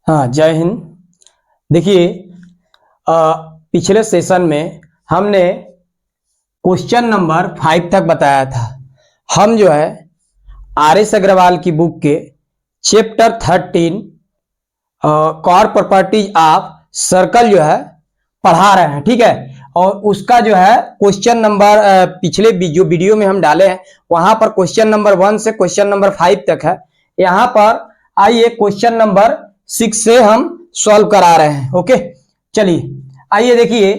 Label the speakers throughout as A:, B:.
A: हाँ, जय हिंद। देखिए, पिछले सेशन में हमने क्वेश्चन नंबर 5 तक बताया था। हम जो है आर.एस. अग्रवाल की बुक के चैप्टर 13 कॉर प्रॉपर्टीज ऑफ सर्कल जो है पढ़ा रहे हैं, ठीक है। और उसका जो है क्वेश्चन नंबर पिछले जो वीडियो में हम डाले हैं वहां पर क्वेश्चन नंबर 1 से क्वेश्चन नंबर 5 तक है। यहाँ पर आइए क्वेश्चन नंबर 6 से हम सॉल्व करा रहे हैं। ओके, चलिए आइए देखिए,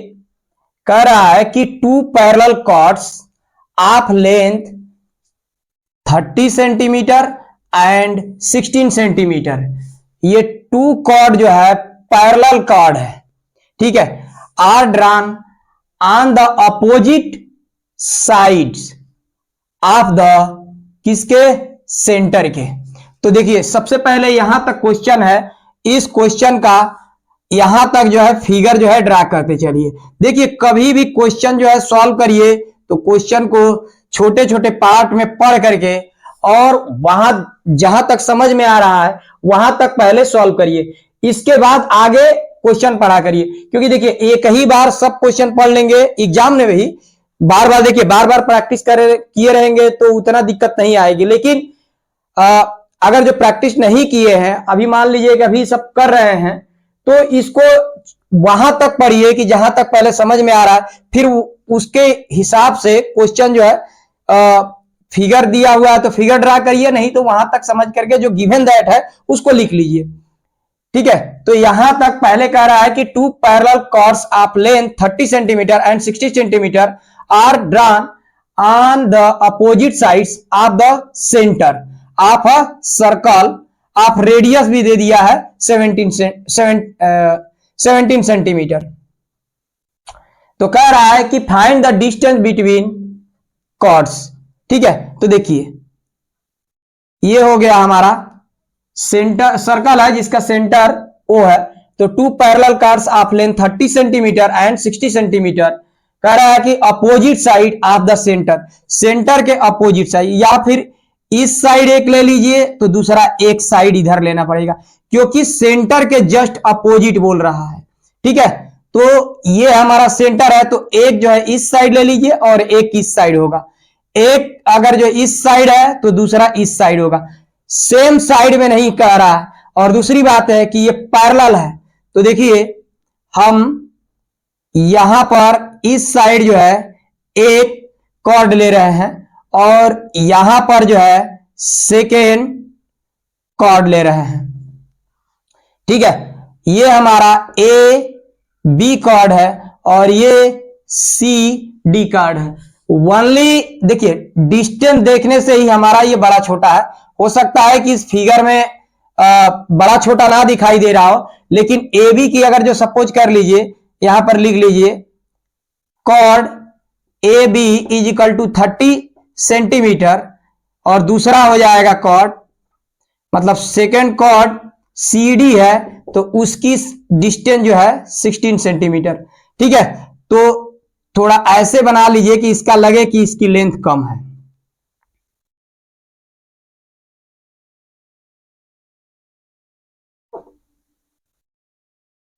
A: कह रहा है कि two parallel chords of length 30 centimetre and 16 centimetre, ये टू कॉर्ड जो है पैरेलल कॉर्ड है, ठीक है। Are drawn on the opposite sides of the किसके, सेंटर के। तो देखिए सबसे पहले यहां तक क्वेश्चन है, इस क्वेश्चन का यहां तक जो है फिगर जो है ड्रा करते चलिए। देखिए कभी भी क्वेश्चन जो है सॉल्व करिए तो क्वेश्चन को छोटे छोटे पार्ट में पढ़ करके और वहां जहां तक समझ में आ रहा है वहां तक पहले सॉल्व करिए, इसके बाद आगे क्वेश्चन पढ़ा करिए। क्योंकि देखिए एक ही बार सब क्वेश्चन पढ़ लेंगे एग्जाम में भी, बार बार देखिए बार बार प्रैक्टिस किए रहेंगे तो उतना दिक्कत नहीं आएगी। लेकिन अगर जो प्रैक्टिस नहीं किए हैं, अभी मान लीजिए कि अभी सब कर रहे हैं, तो इसको वहां तक पढ़िए कि जहां तक पहले समझ में आ रहा है, फिर उसके हिसाब से क्वेश्चन जो है फिगर दिया हुआ है तो फिगर ड्रा करिए, नहीं तो वहां तक समझ करके जो गिवन दैट है उसको लिख लीजिए, ठीक है। तो यहां तक पहले कह रहा है कि two parallel chords of length 30 centimetre and 60 centimetre are drawn on the opposite sides of the centre of a circle of radius भी दे दिया है 17 सेंटीमीटर। तो कह रहा है कि find the distance between chords, ठीक है। तो देखिए ये हो गया हमारा सेंटर, सर्कल है जिसका सेंटर ओ है। तो two parallel chords of length 30 centimetre and 60 centimetre, कह रहा है कि opposite side of the centre, centre के अपोजिट साइड, या फिर इस साइड एक ले लीजिए तो दूसरा एक साइड इधर लेना पड़ेगा, क्योंकि सेंटर के जस्ट अपोजिट बोल रहा है, ठीक है। तो ये हमारा सेंटर है, तो एक जो है इस साइड ले लीजिए और एक इस साइड होगा। एक अगर जो इस साइड है तो दूसरा इस साइड होगा, सेम साइड में नहीं कह रहा है। और दूसरी बात है कि ये पैरेलल है, तो देखिए हम यहां पर इस साइड जो है एक कॉर्ड ले रहे हैं और यहां पर जो है सेकेंड कॉर्ड ले रहे हैं, ठीक है। ये हमारा ए बी कॉर्ड है और ये सी डी कॉर्ड है। ओनली देखिए डिस्टेंस देखने से ही हमारा ये बड़ा छोटा है। हो सकता है कि इस फिगर में बड़ा छोटा ना दिखाई दे रहा हो, लेकिन ए बी की अगर जो सपोज कर लीजिए, यहां पर लिख लीजिए chord A B is equal to 30 centimetre और दूसरा हो जाएगा कॉर्ड, मतलब सेकेंड कॉर्ड सी डी है तो उसकी डिस्टेंस जो है 16 सेंटीमीटर, ठीक है। तो थोड़ा ऐसे बना लीजिए कि इसका लगे कि इसकी लेंथ कम है।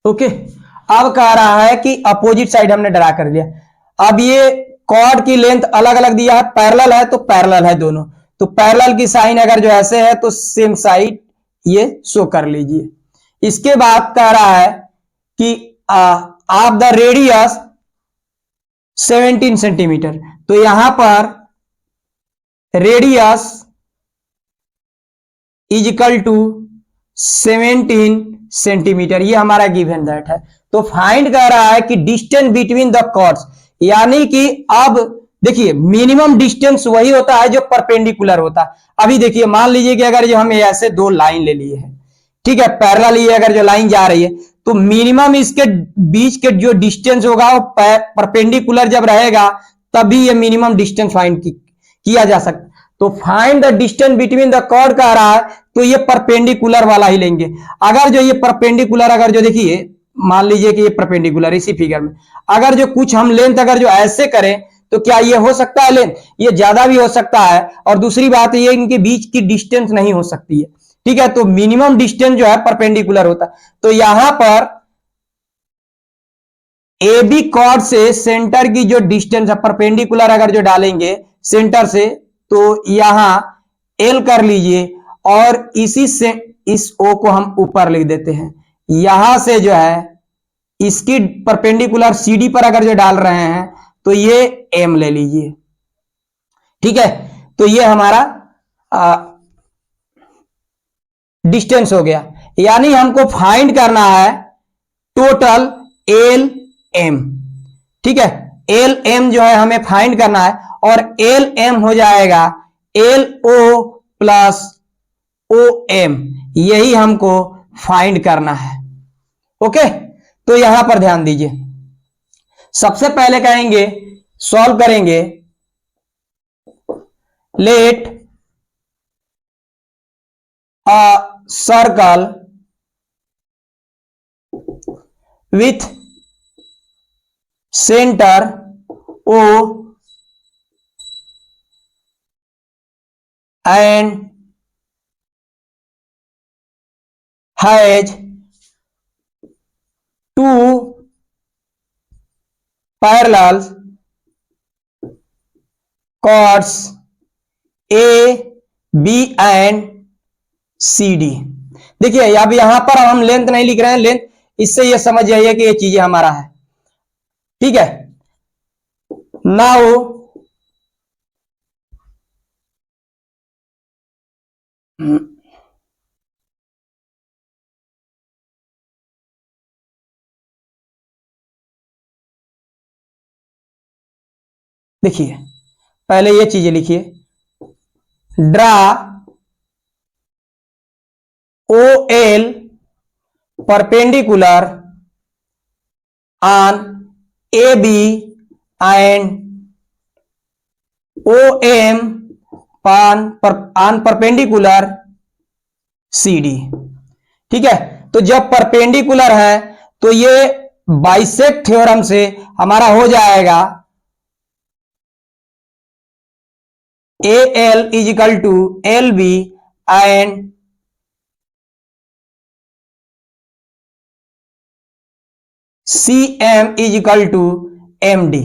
A: ओके, अब कह रहा है कि अपोजिट साइड हमने ड्रा कर लिया। अब ये कॉर्ड की लेंथ अलग अलग दिया है, पैरेलल है तो पैरेलल है दोनों, तो पैरेलल की साइन अगर जो ऐसे है तो सेम साइड ये शो कर लीजिए। इसके बाद कह रहा है कि ऑफ द रेडियस 17 सेंटीमीटर, तो यहां पर radius is equal to 17 centimetre, ये हमारा गिवन दैट है। तो फाइंड कर रहा है कि डिस्टेंस बिटवीन द कॉर्ड्स, यानी कि अब देखिए मिनिमम डिस्टेंस वही होता है जो परपेंडिकुलर होता है। अभी देखिए मान लीजिए कि अगर जो हम ऐसे दो लाइन ले लिए हैं, ठीक है, पैरेलल ये अगर जो लाइन जा रही है तो मिनिमम इसके बीच के जो डिस्टेंस होगा वो परपेंडिकुलर जब रहेगा तभी ये मिनिमम डिस्टेंस फाइंड किया जा सकता। तो find the distance between the chord कह रहा है तो ये परपेंडिकुलर वाला ही लेंगे। अगर जो ये परपेंडिकुलर, अगर जो देखिए मान लीजिए कि ये परपेंडिकुलर इसी फिगर में, अगर जो कुछ हम लेंथ अगर जो ऐसे करें तो क्या ये हो सकता है लेंथ, ये ज्यादा भी हो सकता है। और दूसरी बात ये इनके बीच की डिस्टेंस नहीं हो सकती है, ठीक है, तो मिनिमम डिस्टेंस जो है परपेंडिकुलर होता है। तो यहां पर ए बी कॉर्ड से सेंटर की जो डिस्टेंस है परपेंडिकुलर अगर जो डालेंगे सेंटर से, तो यहां एल कर लीजिए और इसी से इस ओ को हम ऊपर लिख देते हैं। यहां से जो है इसकी परपेंडिकुलर सीडी पर अगर जो डाल रहे हैं तो ये एम ले लीजिए। ठीक है, तो ये हमारा डिस्टेंस हो गया। यानी हमको फाइंड करना है टोटल एल एम। ठीक है, एल एम जो है हमें फाइंड करना है और एल एम हो जाएगा L O plus O M, यही हमको फाइंड करना है। ओके, तो यहां पर ध्यान दीजिए। सबसे पहले कहेंगे सॉल्व करेंगे, let a circle with centre O and has two parallel chords A, B and CD। देखिए अब यहां पर हम लेंथ नहीं लिख रहे हैं, लेंथ इससे ये समझ जाइए कि ये चीजें हमारा है। ठीक है, नाउ देखिए पहले ये चीजें लिखिए, draw O L perpendicular on A B and O M on perpendicular C D. ठीक है, तो जब परपेंडिकुलर है तो ये बाइसेक्ट थ्योरम से हमारा हो जाएगा A L is equal to L B and C M is equal to M D.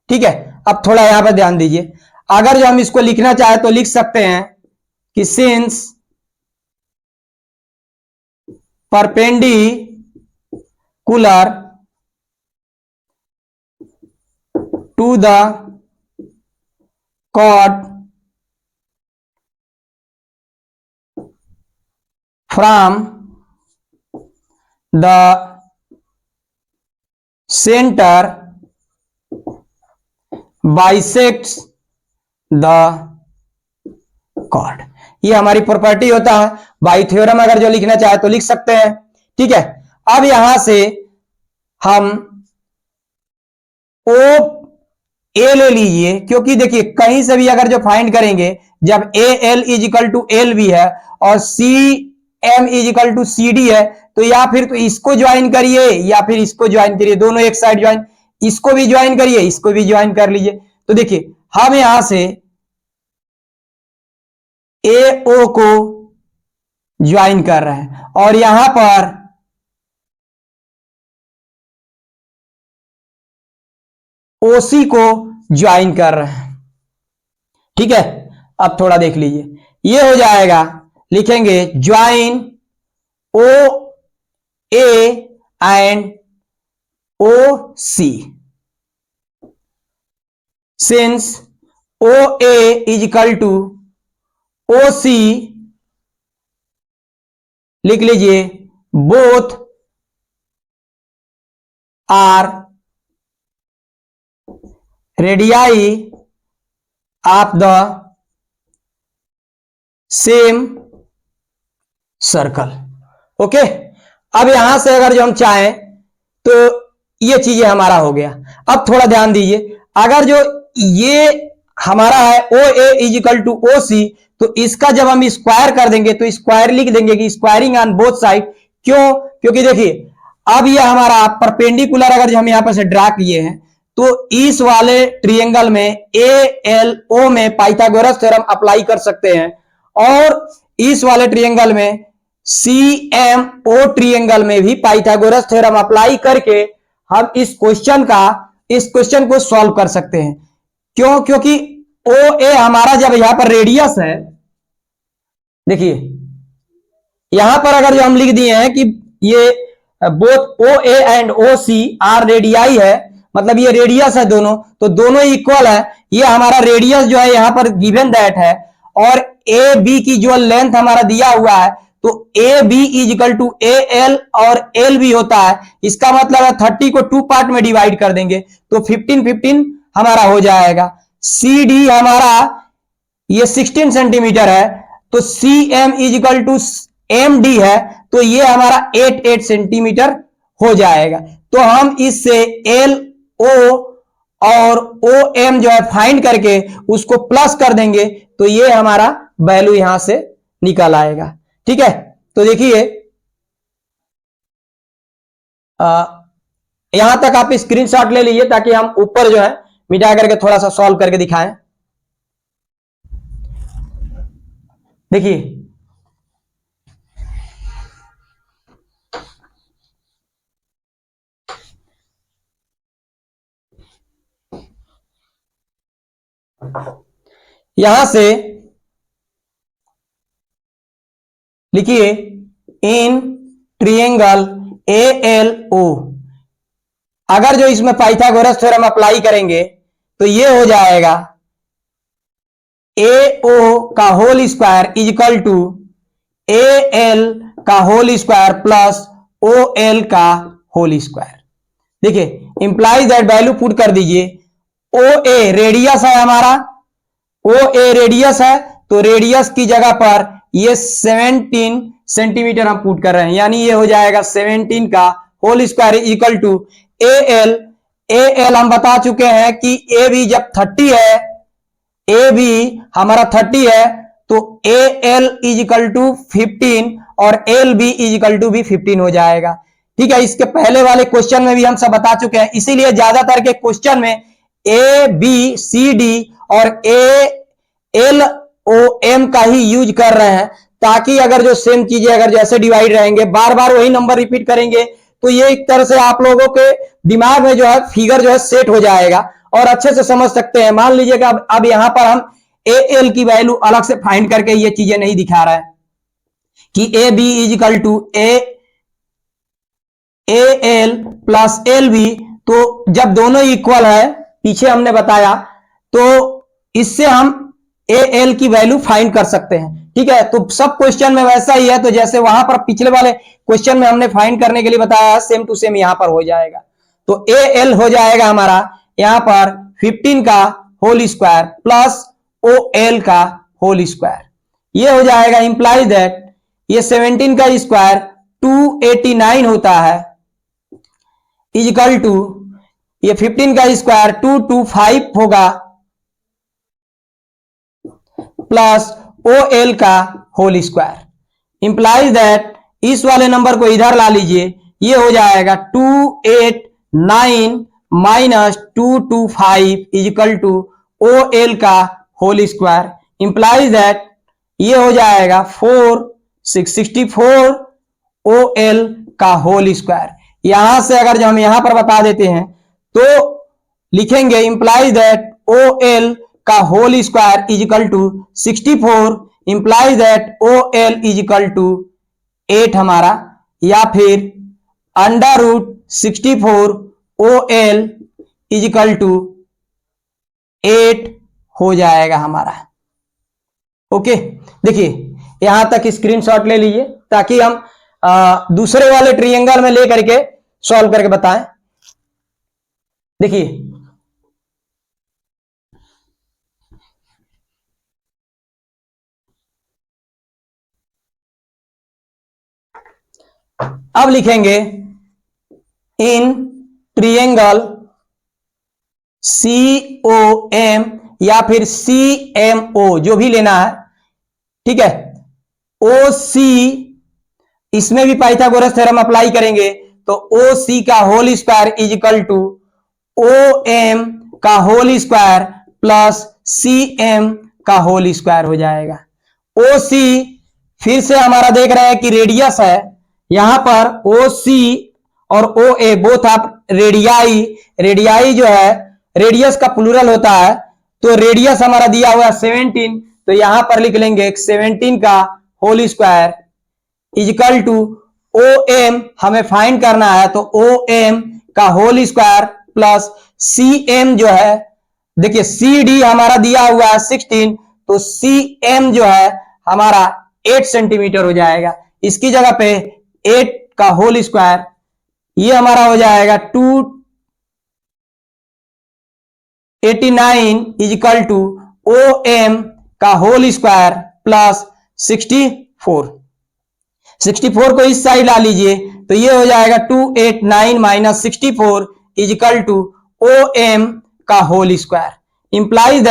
A: ठीक है, अब थोड़ा यहां पर ध्यान दीजिए, अगर जो हम इसको लिखना चाहे तो लिख सकते हैं कि since perpendicular to the chord from the center bisects the chord। ये हमारी प्रॉपर्टी होता है, बाई थ्योरम अगर जो लिखना चाहे तो लिख सकते हैं। ठीक है, अब यहां से हम ओ ए ले लीजिए, क्योंकि देखिए कहीं से भी अगर जो फाइंड करेंगे, जब A L is equal to L भी है और C M is equal to C D है, तो या फिर तो इसको ज्वाइन करिए या फिर इसको ज्वाइन करिए, दोनों एक साइड ज्वाइन, इसको भी ज्वाइन करिए इसको भी ज्वाइन कर लीजिए। तो देखिए हम यहां से ए ओ को ज्वाइन कर रहे हैं और यहां पर ओसी को ज्वाइन कर रहे हैं। ठीक है, अब थोड़ा देख लीजिए, ये हो जाएगा, लिखेंगे join O A and O C, since O A is equal to O C, लिख लीजिए both are radii of the same circle. Okay, अब यहां से अगर जो हम चाहें तो ये चीजें हमारा हो गया। अब थोड़ा ध्यान दीजिए, अगर जो ये हमारा है ओ A is equal to O सी, तो इसका जब हम स्क्वायर कर देंगे तो स्क्वायर लिख देंगे कि स्क्वायरिंग ऑन बोथ साइड। क्यों? क्योंकि देखिए अब ये हमारा परपेंडिकुलर अगर जो हम यहां पर से ड्रा किए हैं, तो इस वाले ट्रायंगल में ए एल ओ में पाइथागोरस थ्योरम अप्लाई कर सकते हैं और इस वाले ट्रायंगल में CMO ट्रायंगल में भी पाइथागोरस थ्योरम अप्लाई करके हम इस क्वेश्चन को सॉल्व कर सकते हैं। क्यों? क्योंकि OA हमारा जब यहां पर रेडियस है, देखिए यहां पर अगर जो हम लिख दिए हैं कि ये both OA and OC are radii है, मतलब ये रेडियस है दोनों, तो दोनों इक्वल है। ये हमारा रेडियस जो है यहां पर गिवन दैट है, और AB की जो लेंथ हमारा दिया हुआ है, तो AB is equal to AL और L भी होता है। इसका मतलब है 30 को 2 पार्ट में डिवाइड कर देंगे तो 15 हमारा हो जाएगा। CD हमारा ये 16 सेंटीमीटर है, तो CM is equal to MD है, तो ये हमारा 8 सेंटीमीटर हो जाएगा। तो हम इससे LO और OM जो है फाइंड करके उसको प्लस कर देंगे, तो ये हमारा वैल्यू यहां से निकल आएगा। ठीक है, तो देखिए यहां तक आप स्क्रीनशॉट ले लीजिए ताकि हम ऊपर जो है मिटा करके थोड़ा सा सॉल्व करके दिखाएं। देखिए यहां से लिखिए इन ट्रायंगल ALO, अगर जो इसमें पाइथागोरस थ्योरम अप्लाई करेंगे तो ये हो जाएगा AO का whole square is equal to AL का होल स्क्वायर प्लस OL का होल स्क्वायर। देखिए इंप्लाइज दैट वैल्यू पुट कर दीजिए। OA रेडियस है हमारा, OA रेडियस है, तो रेडियस की जगह पर ये 17 सेंटीमीटर हम पुट कर रहे हैं, यानी ये हो जाएगा 17 का whole square equal to AL हम बता चुके हैं कि AB जब 30 है, AB हमारा 30 है, तो AL इज इक्वल टू 15 और LB इज इक्वल टू भी 15 हो जाएगा। ठीक है, इसके पहले वाले क्वेश्चन में भी हम सब बता चुके हैं, इसीलिए ज्यादातर के क्वेश्चन में ABCD और ALOM का ही यूज कर रहे हैं, ताकि अगर जो सेम चीजें अगर जैसे डिवाइड रहेंगे, बार बार वही नंबर रिपीट करेंगे, तो ये एक तरह से आप लोगों के दिमाग में जो है फिगर जो है सेट हो जाएगा और अच्छे से समझ सकते हैं। मान लीजिएगा अब यहां पर हम AL की वैल्यू अलग से फाइंड करके ये चीजें नहीं दिखा रहा है कि AB is equal to AL plus LB, तो जब दोनों इक्वल है, पीछे हमने बताया, तो इससे हम AL की वैल्यू फाइंड कर सकते हैं। ठीक है, तो सब क्वेश्चन में वैसा ही है, तो जैसे वहां पर पिछले वाले क्वेश्चन में हमने फाइंड करने के लिए बताया, सेम टू सेम यहां पर हो जाएगा। तो AL हो जाएगा हमारा यहां पर 15 का होल स्क्वायर प्लस OL का होल स्क्वायर, ये हो जाएगा। इंप्लाइज दैट ये 17 का स्क्वायर 289 होता है, इज इक्वल टू ये 15 का स्क्वायर 225 होगा प्लस OL का होल स्क्वायर। इंप्लाइज दैट इस वाले नंबर को इधर ला लीजिए, ये हो जाएगा 289 minus 225 is equal to OL का होल स्क्वायर। इंप्लाइज दैट ये हो जाएगा 664 OL का होल स्क्वायर। यहां से अगर जो हम यहां पर बता देते हैं तो लिखेंगे इंप्लाइज दैट OL का whole square is equal to 64, implies that OL is equal to 8 हमारा, या फिर under root 64 OL is equal to 8 हो जाएगा हमारा। ओके, देखिए यहां तक स्क्रीनशॉट ले लीजिए ताकि हम दूसरे वाले ट्रायंगल में लेकर के सॉल्व करके बताएं। देखिए अब लिखेंगे इन ट्रायंगल COM या फिर CMO, जो भी लेना है, ठीक है। OC, इसमें भी पाइथागोरस थ्योरम अप्लाई करेंगे, तो OC का whole square is equal to OM का होल स्क्वायर प्लस CM का होल स्क्वायर हो जाएगा। ओ सी, फिर से हमारा देख रहे हैं कि रेडियस है, यहां पर ओ सी और ओ ए बोथ आप रेडियाई, रेडियाई जो है रेडियस का प्लूरल होता है, तो रेडियस हमारा दिया हुआ है 17, तो यहां पर लिख लेंगे 17 का whole square is equal to O M हमें फाइंड करना है, तो ओ एम का whole square plus C M जो है, देखिए सी डी हमारा दिया हुआ है 16, तो सी एम जो है हमारा 8 सेंटीमीटर हो जाएगा। इसकी जगह पे 8 का होल स्क्वायर, ये हमारा हो जाएगा 289 इजिकल टू ओ एम का होल स्क्वायर प्लस 64 को इस साइड ला लीजिए, तो ये हो जाएगा 289 minus 64 is equal to O M का whole square, implies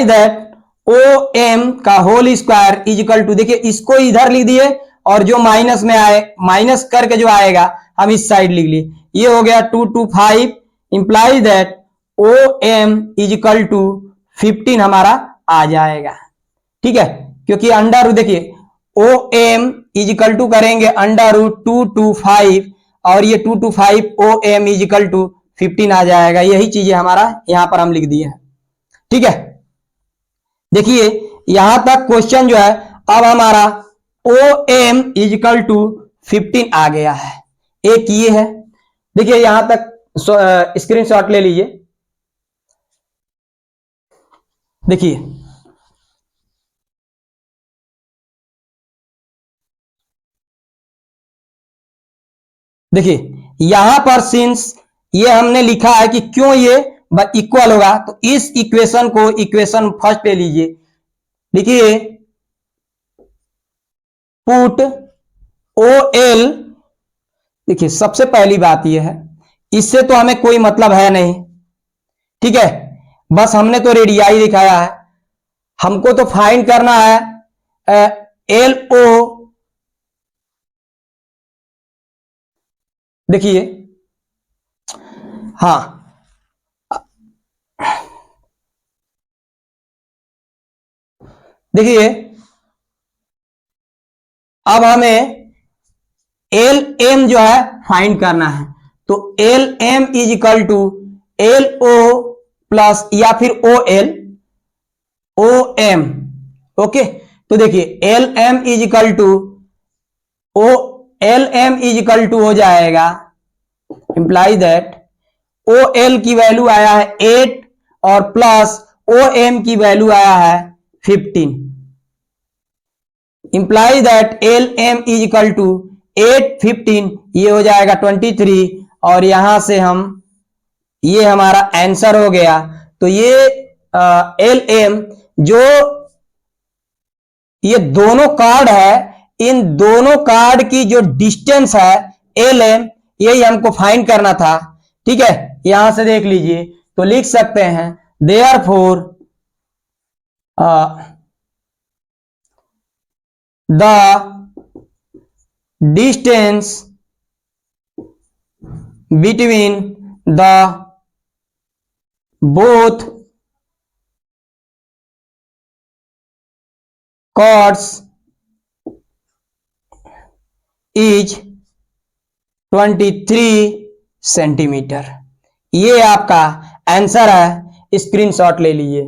A: that O M का होल स्क्वायर इजिकल टू, देखिए इसको इधर लिख दिए और जो माइनस में आए माइनस करके जो आएगा हम इस साइड लिख लिए, ये हो गया 225, implies that O M is equal to 15 हमारा आ जाएगा। ठीक है, क्योंकि अंडर रूट देखिए ओ एम इजिकल टू करेंगे अंडर रूट 225 और ये 225 ओ एम इजिकल टू 15 आ जाएगा। यही चीजें हमारा यहां पर हम लिख दिए हैं। ठीक है, देखिए यहां तक क्वेश्चन जो है अब हमारा ओ एम इजिकल टू 15 आ गया है। एक ये है, देखिए यहां तक स्क्रीनशॉट ले लीजिए। देखिए यहां पर सिंस ये हमने लिखा है कि क्यों ये इक्वल होगा, तो इस इक्वेशन को इक्वेशन फर्स्ट पे लीजिए, लिखिए पुट ओ एल, देखिए सबसे पहली बात यह है इससे तो हमें कोई मतलब है नहीं, ठीक है, बस हमने तो रेडियाई दिखाया है, हमको तो फाइंड करना है एल ओ। देखिए हाँ, देखिए अब हमें एल एम जो है फाइंड करना है, तो L M is equal to L O plus या फिर O L O M. Okay, तो देखिए L M is equal to O L M is equal to हो जाएगा, इंप्लाई दैट ओ एल की वैल्यू आया है 8 और प्लस ओ एम की वैल्यू आया है 15, imply that L M is equal to 8 15, ये हो जाएगा 23 और यहां से हम ये हमारा आंसर हो गया। तो ये एल एम जो ये दोनों कार्ड है, इन दोनों कार्ड की जो डिस्टेंस है एल एम, यही हमको फाइंड करना था। ठीक है, यहां से देख लीजिए, तो लिख सकते हैं therefore the distance between the both chords is 23 centimetre. ये आपका आंसर है, स्क्रीनशॉट ले लीजिए।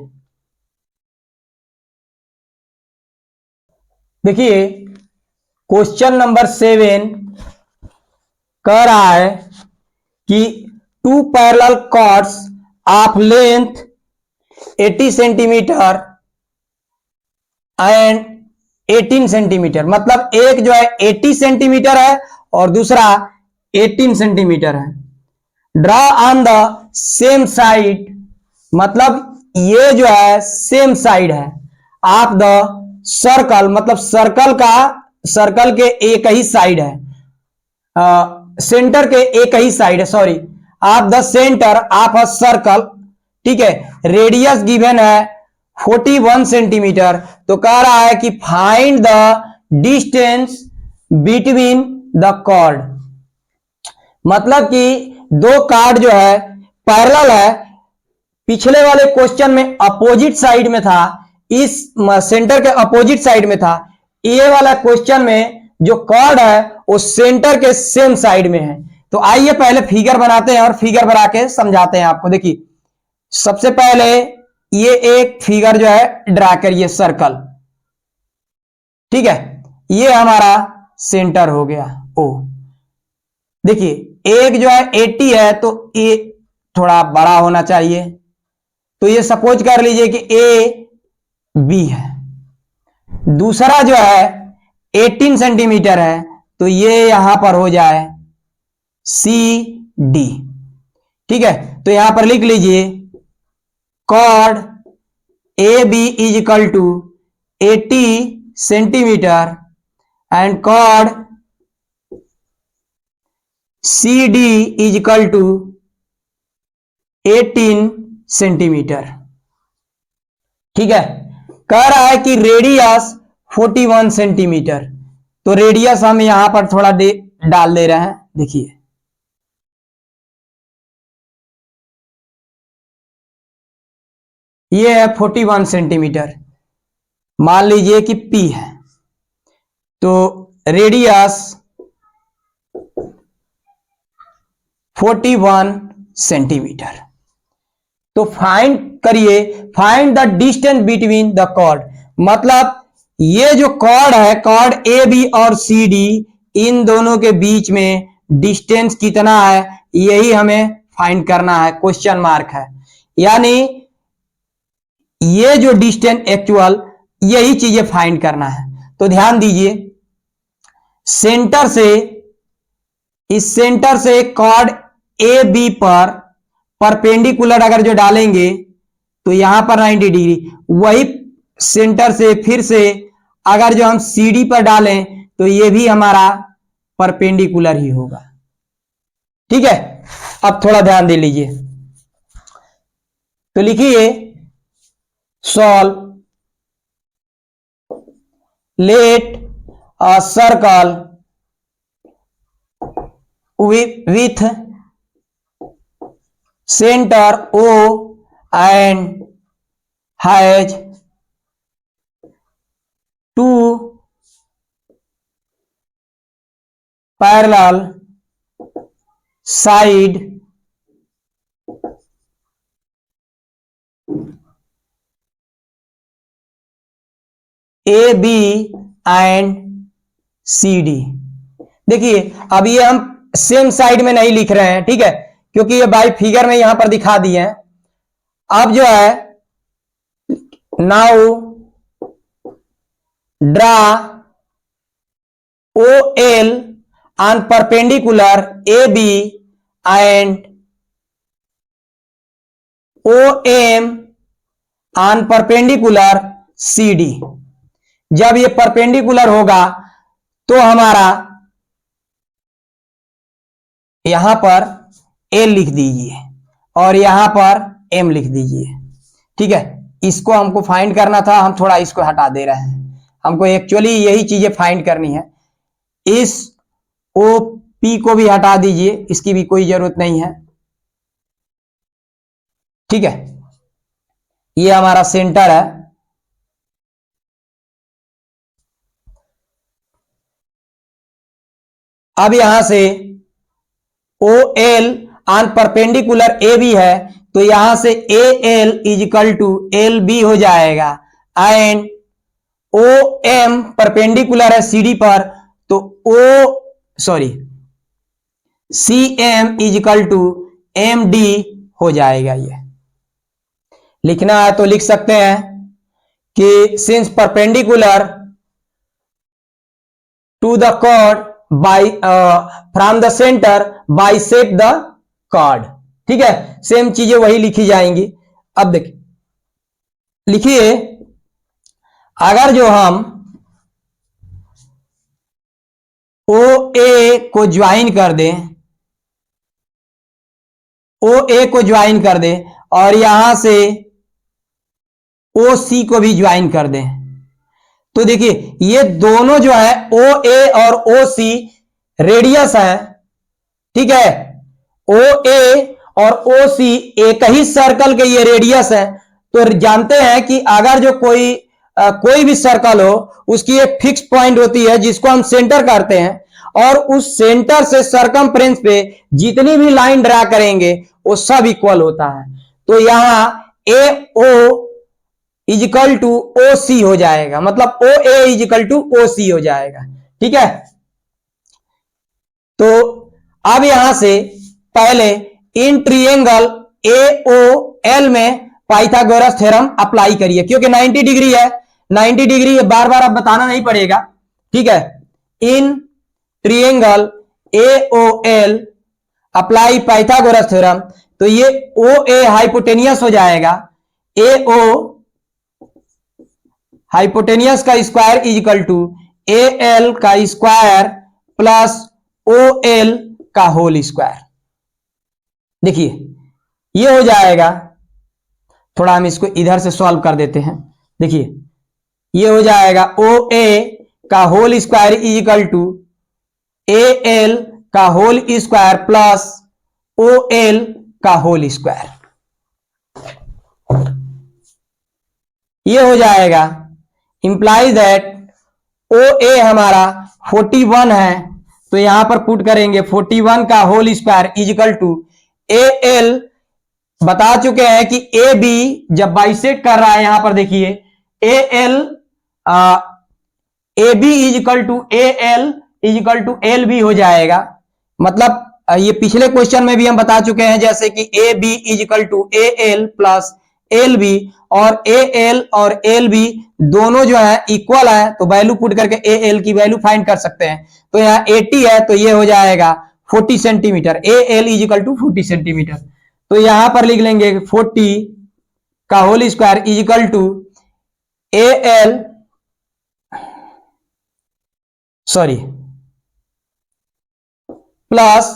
A: देखिए क्वेश्चन नंबर 7 कह रहा है कि two parallel chords of length 80 centimetre and 18 centimetre, मतलब एक जो है 80 सेंटीमीटर है और दूसरा 18 सेंटीमीटर है, draw on the same side, मतलब ये जो है सेम साइड है ऑफ द सर्कल, मतलब सर्कल के एक ही साइड है, सेंटर के एक ही साइड है, sorry, of the centre of a circle. ठीक है, रेडियस गिवन है 41 सेंटीमीटर, तो कह रहा है कि find the distance between the chord, मतलब कि दो कार्ड जो है पैरेलल है, पिछले वाले क्वेश्चन में अपोजिट साइड में था, इस सेंटर के अपोजिट साइड में था। ये वाला क्वेश्चन में जो कॉर्ड है वो सेंटर के सेम साइड में है। तो आइए पहले फिगर बनाते हैं और फिगर बना के समझाते हैं आपको। देखिए सबसे पहले ये एक फिगर जो है ड्रा करिए, सर्कल, ठीक है। ये हमारा सेंटर हो गया ओ। देखिए एक जो है 80 है तो ये थोड़ा बड़ा होना चाहिए, तो ये सपोज कर लीजिए कि ए बी है। दूसरा जो है 18 सेंटीमीटर है तो ये यहां पर हो जाए सी डी, ठीक है। तो यहां पर लिख लीजिए chord A B is equal to 80 centimetre and chord C D is equal to 18 centimetre, ठीक है। कह रहा है कि रेडियस 41 सेंटीमीटर, तो रेडियस हम यहां पर थोड़ा डाल दे रहे हैं। देखिए ये है 41 सेंटीमीटर, मान लीजिए कि P है, तो रेडियस 41 सेंटीमीटर। तो फाइंड करिए, find the distance between the chord, मतलब ये जो कॉर्ड है, कॉर्ड ए बी और सी डी, इन दोनों के बीच में डिस्टेंस कितना है यही हमें फाइंड करना है, क्वेश्चन मार्क है। यानी ये जो डिस्टेंस एक्चुअल, यही चीजें फाइंड करना है। तो ध्यान दीजिए, सेंटर से, इस सेंटर से कॉर्ड ए बी पर परपेंडिकुलर अगर जो डालेंगे तो यहां पर 90 डिग्री, वही सेंटर से फिर से अगर जो हम सी डी पर डालें तो ये भी हमारा परपेंडिकुलर ही होगा, ठीक है। अब थोड़ा ध्यान दे लीजिए, तो लिखिए solve, let a circle with center O and has two parallel side A B and C D। देखिए अब ये हम सेम साइड में नहीं लिख रहे हैं, ठीक है, क्योंकि ये बाई फिगर में यहां पर दिखा दिए हैं। अब जो है now draw O L on perpendicular A B and O M on perpendicular C D. जब ये परपेंडिकुलर होगा तो हमारा यहां पर एल लिख दीजिए और यहां पर एम लिख दीजिए, ठीक है। इसको हमको फाइंड करना था, हम थोड़ा इसको हटा दे रहे हैं, हमको एक्चुअली यही चीजें फाइंड करनी है। इस ओ पी को भी हटा दीजिए, इसकी भी कोई जरूरत नहीं है, ठीक है। ये हमारा सेंटर है। अब यहां से O L on perpendicular A B है, तो यहां से A L is equal to L B हो जाएगा एंड ओ एम परपेंडिकुलर है सी डी पर, तो C M is equal to M D हो जाएगा। ये लिखना है तो लिख सकते हैं कि since perpendicular to the chord by from the center bisect the chord, ठीक है। सेम चीजें वही लिखी जाएंगी। अब देखिए, लिखिए अगर जो हम ओ ए को ज्वाइन कर दें, ओ ए को ज्वाइन कर दें और यहां से ओ सी को भी ज्वाइन कर दें, तो देखिए ये दोनों जो है ओ ए और ओ सी रेडियस है, ठीक है। ओ ए और ओ सी एक ही सर्कल के ये रेडियस है, तो जानते हैं कि अगर जो कोई भी सर्कल हो उसकी एक फिक्स पॉइंट होती है जिसको हम सेंटर करते हैं, और उस सेंटर से सरकमफ्रेंस पे जितनी भी लाइन ड्रा करेंगे वो सब इक्वल होता है। तो यहां ए ओ इजिकल टू ओ सी हो जाएगा, मतलब ओ ए इजिकल टू ओ सी हो जाएगा। ठीक है, तो अब यहां से पहले in triangle A O L में पाइथागोरस थ्योरम अप्लाई करिए, क्योंकि 90 डिग्री है, 90 डिग्री बार बार अब बताना नहीं पड़ेगा। ठीक है, in triangle A O L apply Pythagoras theorem, तो ये ओ ए हाइपोटेनियस हो जाएगा, ए ओ हाइपोटेनियस का square is equal to A L का स्क्वायर प्लस ओ एल का होल स्क्वायर। देखिए ये हो जाएगा, थोड़ा हम इसको इधर से सॉल्व कर देते हैं। देखिए ये हो जाएगा ओ ए का whole square is equal to A L का whole square plus O L का होल स्क्वायर। ये हो जाएगा इंप्लाइज दैट ओ ए हमारा 41 है, तो यहां पर पुट करेंगे 41 का whole square is equal to A L, बता चुके हैं कि ए बी जब बाइसेक्ट कर रहा है, यहां पर देखिए A L A B is equal to A L is equal to L B हो जाएगा। मतलब ये पिछले क्वेश्चन में भी हम बता चुके हैं, जैसे कि A B is equal to A L plus L B, और ए एल और एल बी दोनों जो है इक्वल है, तो वैल्यू पुट करके ए एल की वैल्यू फाइंड कर सकते हैं। तो यहाँ 80 है, तो ये हो जाएगा 40 centimetre, A L is equal to 40 centimetre. तो यहां पर लिख लेंगे 40 का whole square is equal to A L sorry plus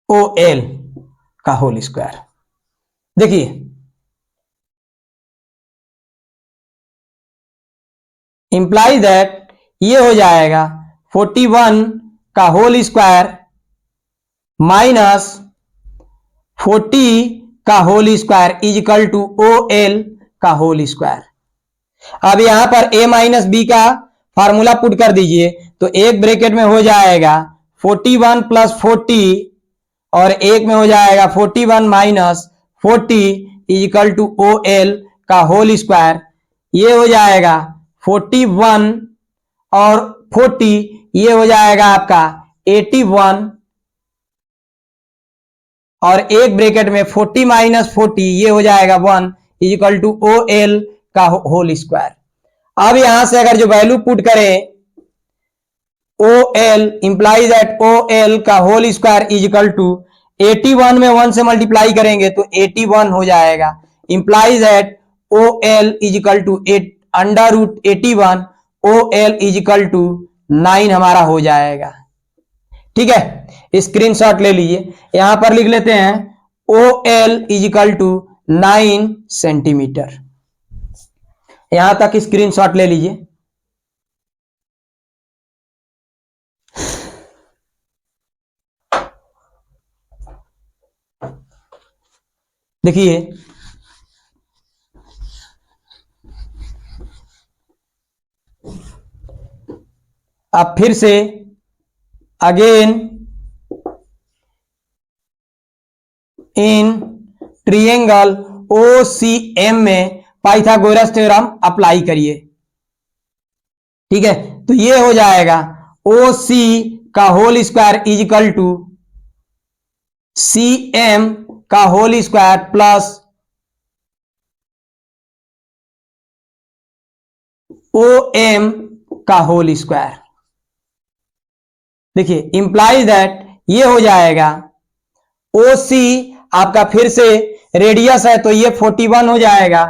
A: O L का होल स्क्वायर। देखिए इंप्लाई दैट ये हो जाएगा 41 का होल स्क्वायर माइनस 40 का whole square is equal to O L का होल स्क्वायर। अब यहां पर a माइनस बी का फार्मूला पुट कर दीजिए, तो एक ब्रैकेट में हो जाएगा 41 प्लस 40 और एक में हो जाएगा 41 minus 40 is equal to O L का होल स्क्वायर। ये हो जाएगा 41 और 40, ये हो जाएगा आपका 81, और एक ब्रैकेट में 40 माइनस 40 ये हो जाएगा 1 इजिकल टू ओ एल का होल स्क्वायर। अब यहां से अगर जो वैल्यू पुट करें O L implies that O L का होल स्क्वायर इजिकल टू 81 में 1 से मल्टीप्लाई करेंगे तो 81 हो जाएगा, implies that O L is equal to under root 81 O L is equal to 9 हमारा हो जाएगा। ठीक है, स्क्रीनशॉट ले लीजिए, यहां पर लिख लेते हैं O L is equal to 9 centimetre. यहां तक स्क्रीनशॉट ले लीजिए। देखिए अब फिर से again in triangle O C M में पाइथागोरस थ्योरम अप्लाई करिए। ठीक है, तो ये हो जाएगा ओ सी का whole square is equal to C M का whole square plus O M का होल स्क्वायर। देखिए इंप्लाइज दैट ये हो जाएगा ओ सी आपका फिर से रेडियस है, तो ये 41 हो जाएगा,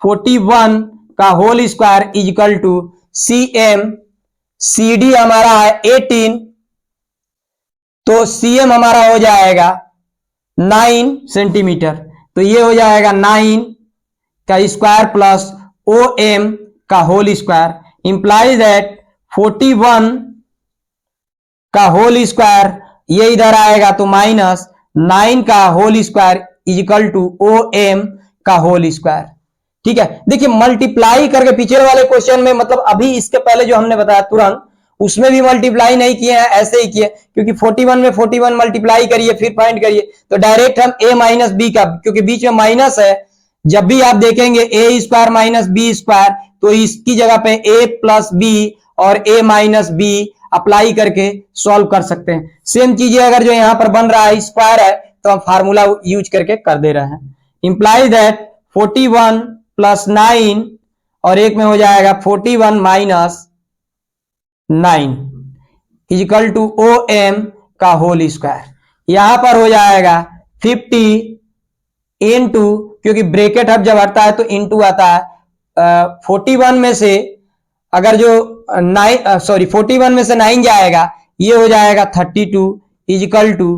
A: 41 का whole square is equal to C M, C D हमारा है 18, तो सी एम हमारा हो जाएगा 9 सेंटीमीटर, तो ये हो जाएगा 9 का स्क्वायर प्लस ओ एम का होल स्क्वायर, इंप्लाइज दैट 41 का होल स्क्वायर, ये इधर आएगा तो माइनस 9 का whole square is equal to OM का होल स्क्वायर। ठीक है, देखिए मल्टीप्लाई करके पिछले वाले क्वेश्चन में, मतलब अभी इसके पहले जो हमने बताया तुरंत, उसमें भी मल्टीप्लाई नहीं किए हैं, ऐसे ही किए, क्योंकि 41 में 41 मल्टीप्लाई करिए फिर फाइंड करिए, तो डायरेक्ट हम a माइनस बी का, क्योंकि बीच में माइनस है, जब भी आप देखेंगे a square minus B square, तो इसकी जगह पे a प्लस बी और a माइनस बी अप्लाई करके सॉल्व कर सकते हैं। सेम चीजें अगर जो यहां पर बन रहा है स्क्वायर है, तो हम फार्मूला यूज करके कर दे रहे हैं। इंप्लाई दैट 41 प्लस 9 और एक में हो जाएगा 41 माइनस 9 इजिकल टू OM का होल स्क्वायर। यहां पर हो जाएगा 50 इंटू, क्योंकि ब्रेकेट अब जब हटता है तो इंटू आता है, 41 में से अगर जो 41 में से 9 जाएगा, ये हो जाएगा 32 इजिकल टू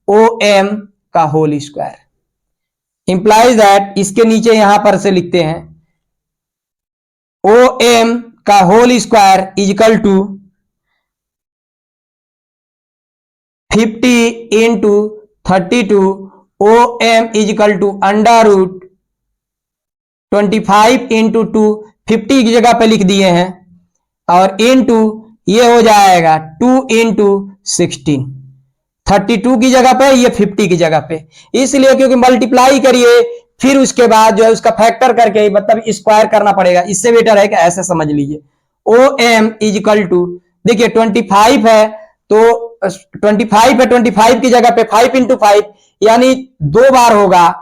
A: OM का होल स्क्वायर। इंप्लाइज दैट, इसके नीचे यहां पर से लिखते हैं OM का whole square is equal to 50 into 32 OM is equal to under root 25 into 2, 50 की जगह पे लिख दिए हैं, और इंटू ये हो जाएगा 2 इंटू 16, 32 की जगह पे, ये 50 की जगह पे, इसलिए क्योंकि मल्टीप्लाई करिए फिर उसके बाद जो है उसका फैक्टर करके, मतलब स्क्वायर करना पड़ेगा, इससे बेटर है कि ऐसे समझ लीजिए। OM इजिकल टू, देखिए 25 है तो 25 है, 25 की जगह पे 5 इंटू 5, यानी 2 बार होगा,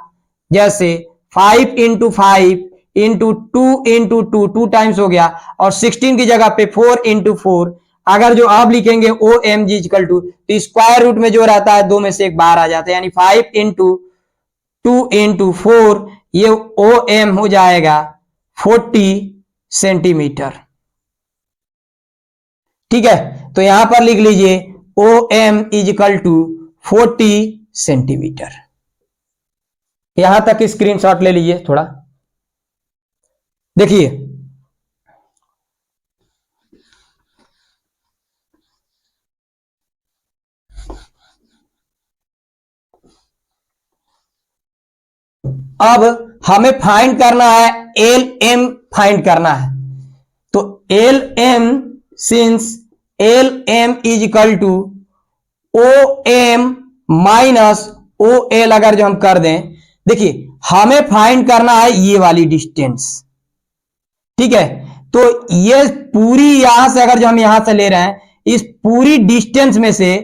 A: जैसे 5 इंटू 5 इंटू 2 इंटू 2, 2 टाइम्स हो गया, और 16 की जगह पे 4 इंटू 4। अगर जो आप लिखेंगे OM इजिकल टू, तो स्क्वायर रूट में जो रहता है 2 में से एक बाहर आ जाता है, यानी 5 इंटू 2 इंटू 4, ये OM हो जाएगा 40 सेंटीमीटर। ठीक है, तो यहां पर लिख लीजिए OM इजिकल टू 40 सेंटीमीटर। यहां तक स्क्रीनशॉट ले लीजिए थोड़ा, देखिए अब हमें फाइंड करना है LM, फाइंड करना है, तो LM, since LM is equal to OM minus OL, अगर जो हम कर दें, देखिए हमें फाइंड करना है ये वाली डिस्टेंस। ठीक है, तो ये पूरी यहां से अगर जो हम यहां से ले रहे हैं, इस पूरी डिस्टेंस में से,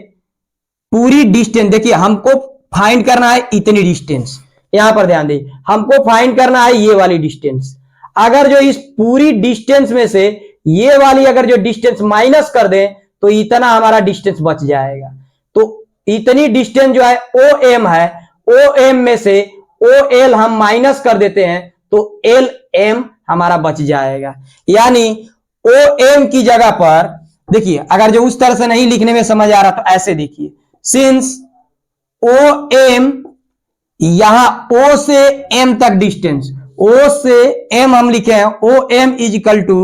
A: पूरी डिस्टेंस देखिए हमको फाइंड करना है इतनी डिस्टेंस, यहां पर ध्यान दीजिए, हमको फाइंड करना है ये वाली डिस्टेंस। अगर जो इस पूरी डिस्टेंस में से ये वाली अगर जो डिस्टेंस माइनस कर दें, तो इतना हमारा डिस्टेंस बच जाएगा। तो इतनी डिस्टेंस जो है OM है, OM में से OL हम माइनस कर देते हैं, तो LM हमारा बच जाएगा। यानी OM की जगह पर देखिए, अगर जो उस तरह से नहीं लिखने में समझ आ रहा तो ऐसे देखिए, सिंस OM, यहां O से M तक डिस्टेंस, O से M हम लिखे हैं, OM is equal to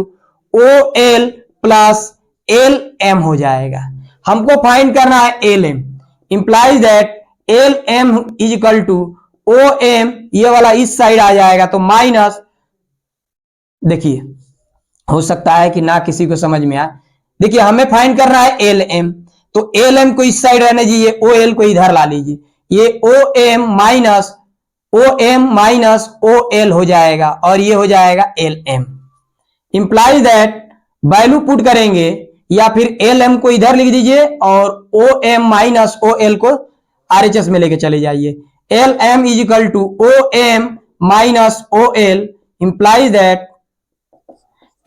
A: OL plus LM हो जाएगा। हमको फाइंड करना है LM, implies that LM is equal to OM, ये वाला इस साइड आ जाएगा, तो माइनस, देखिए हो सकता है कि ना किसी को समझ में आए, देखिए हमें फाइंड करना है LM, तो LM को इस साइड रहने दीजिए, OL को इधर ला लीजिए, ये OM माइनस OL हो जाएगा, और ये हो जाएगा LM। Implies that value put करेंगे, या फिर LM को इधर लिख दीजिए और OM माइनस OL को RHS में लेके चले जाइए। LM is equal to OM minus OL, implies that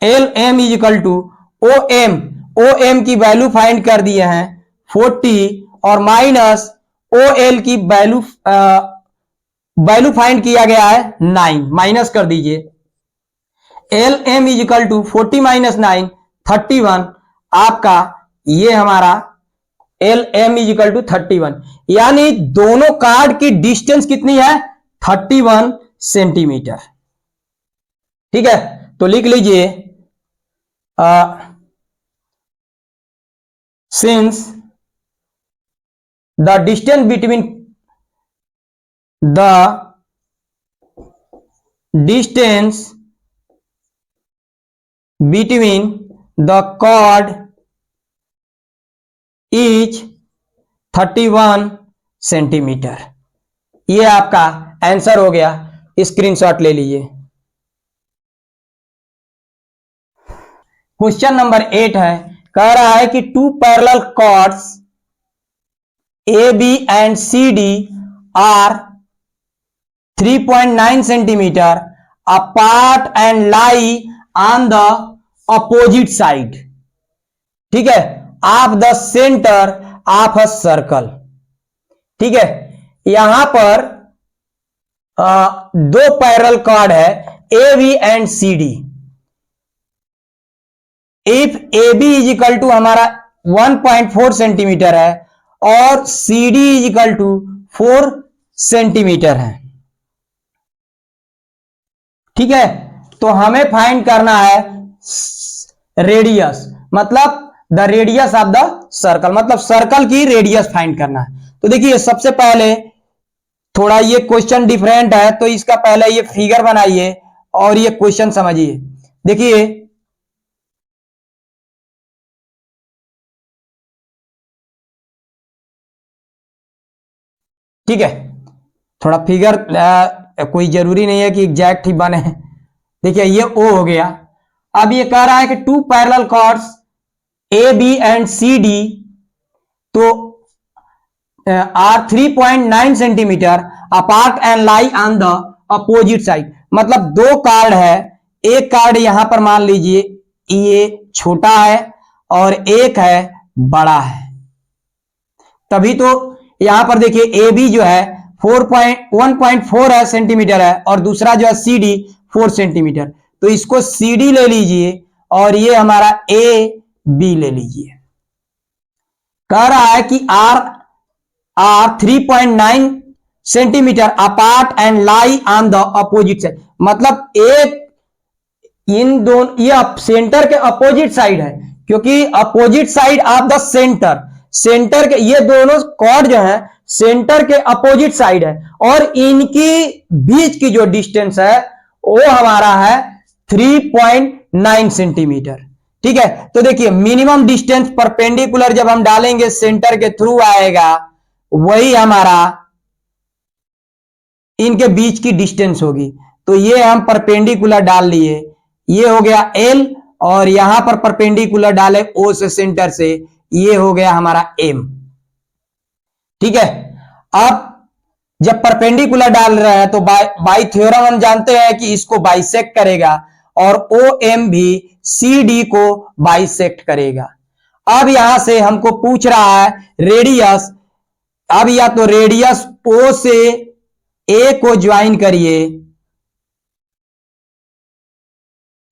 A: LM is equal to OM की वैल्यू फाइंड कर दिए हैं 40, और माइनस OL की वैल्यू फाइंड किया गया है 9, माइनस कर दीजिए। LM is equal to 40 minus 9, 31, आपका ये हमारा LM इज इक्वल टू 31, यानी दोनों कार्ड की डिस्टेंस कितनी है, 31 सेंटीमीटर। ठीक है, तो लिख लीजिए since the distance between the distance between the chord is 31 centimetre. ये आपका आंसर हो गया, स्क्रीनशॉट ले लीजिए। क्वेश्चन नंबर 8 है, कह रहा है कि two parallel chords A B and C D are 3.9 centimetre apart and lie on the opposite side. ठीक है, of the centre of a circle. ठीक है, यहां पर दो पैरेलल कॉर्ड है A B and C D. If A B is equal to हमारा 1.4 centimetre है और C D is equal to 4 centimetre है। ठीक है, तो हमें फाइंड करना है रेडियस, मतलब the radius of the circle, मतलब सर्कल की रेडियस फाइंड करना है। तो देखिए सबसे पहले थोड़ा ये क्वेश्चन डिफरेंट है, तो इसका पहले ये फिगर बनाइए और ये क्वेश्चन समझिए। देखिए ठीक है, थोड़ा फिगर कोई जरूरी नहीं है कि एग्जैक्ट ही बने। देखिए ये ओ हो गया। अब ये कह रहा है कि two parallel chords A B and C D तो are 3.9 centimetre apart and lie on the opposite side. मतलब दो कार्ड है, एक कार्ड यहां पर मान लीजिए ये छोटा है और एक है बड़ा है। तभी तो यहां पर देखिए ए बी जो है 1.4 है सेंटीमीटर है और दूसरा जो है सी डी 4 सेंटीमीटर। तो इसको सी डी ले लीजिए और ये हमारा ए बी ले लीजिए। कह रहा है कि are 3.9 centimetre apart and lie on the opposite side. मतलब एक इन दोनों ये सेंटर के अपोजिट साइड है, क्योंकि opposite side of the centre, centre के ये दोनों कॉर्ड जो है सेंटर के अपोजिट साइड है और इनकी बीच की जो डिस्टेंस है वो हमारा है 3.9 सेंटीमीटर। ठीक है, तो देखिए मिनिमम डिस्टेंस परपेंडिकुलर जब हम डालेंगे सेंटर के थ्रू आएगा, वही हमारा इनके बीच की डिस्टेंस होगी। तो ये हम परपेंडिकुलर डाल लिए, ये हो गया एल और यहां पर परपेंडिकुलर डाले ओ से सेंटर से, ये हो गया हमारा एम। ठीक है, अब जब परपेंडिकुलर डाल रहे हैं तो बाई थ्योरम हम जानते हैं कि इसको बाइसेक्ट करेगा और ओ एम भी सी डी को बाइसेक्ट करेगा। अब यहां से हमको पूछ रहा है रेडियस। अब या तो रेडियस ओ से ए को ज्वाइन करिए,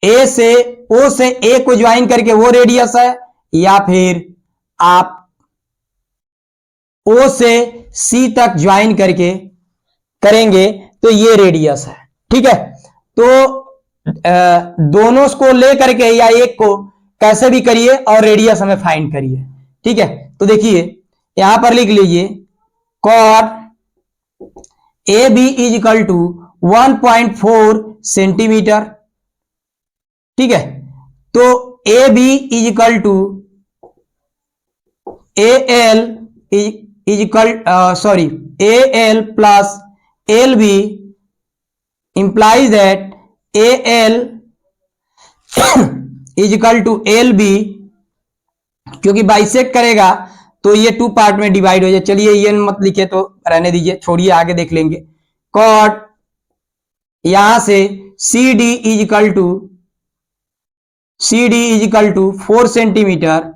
A: ए से ओ से ए को ज्वाइन करके वो रेडियस है, या फिर आप ओ से सी तक ज्वाइन करके करेंगे तो ये रेडियस है। ठीक है, तो दोनों को लेकर के या एक को कैसे भी करिए और रेडियस हमें फाइंड करिए। ठीक है, तो देखिए यहां पर लिख लीजिए कॉट A B is equal to 1.4 centimetre. ठीक है, तो A B is equal to A L is equal sorry A L plus L B implies that A L is equal to L B, क्योंकि बाइसेक्ट करेगा तो ये two part में divide हो जाए। चलिए ये मत लिखे तो रहने दीजिए, छोड़िए आगे देख लेंगे। कॉट यहां से C D is equal to 4 centimetre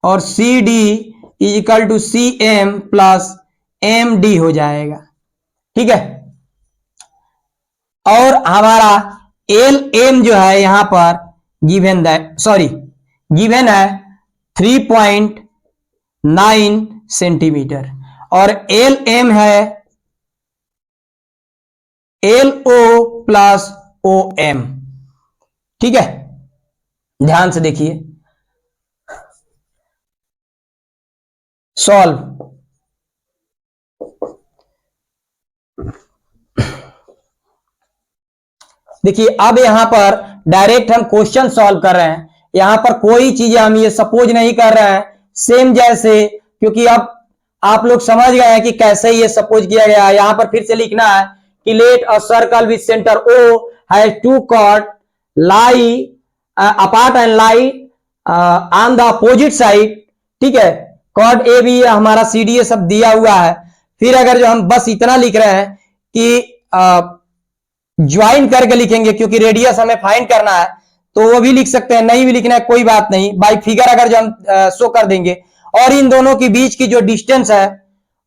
A: और C D is equal to C M plus M D हो जाएगा। ठीक है, और हमारा एल एम जो है यहां पर गिवन है 3.9 सेंटीमीटर और एल एम है L O plus O M. ठीक है, ध्यान से देखिए सॉल्व। देखिए अब यहां पर डायरेक्ट हम क्वेश्चन सॉल्व कर रहे हैं, यहां पर कोई चीजें हम ये सपोज नहीं कर रहे हैं सेम जैसे, क्योंकि अब आप लोग समझ गए हैं कि कैसे ये सपोज किया गया है। यहां पर फिर से लिखना है कि let a circle with centre O has two chord lie apart and lie on the opposite side. ठीक है, कॉर्ड ए बी हमारा सी डी ए सब दिया हुआ है। फिर अगर जो हम बस इतना लिख रहे हैं कि ज्वाइन करके लिखेंगे, क्योंकि रेडियस हमें फाइंड करना है, तो वो भी लिख सकते हैं, नहीं भी लिखना है कोई बात नहीं, बाय फिगर अगर जो हम शो कर देंगे। और इन दोनों के बीच की जो डिस्टेंस है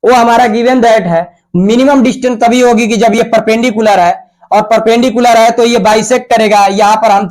A: वो हमारा गिवन दैट है। मिनिमम डिस्टेंस तभी होगी कि जब ये परपेंडिकुलर है, और परपेंडिकुलर है तो ये बाइसेक्ट करेगा। यहां पर हम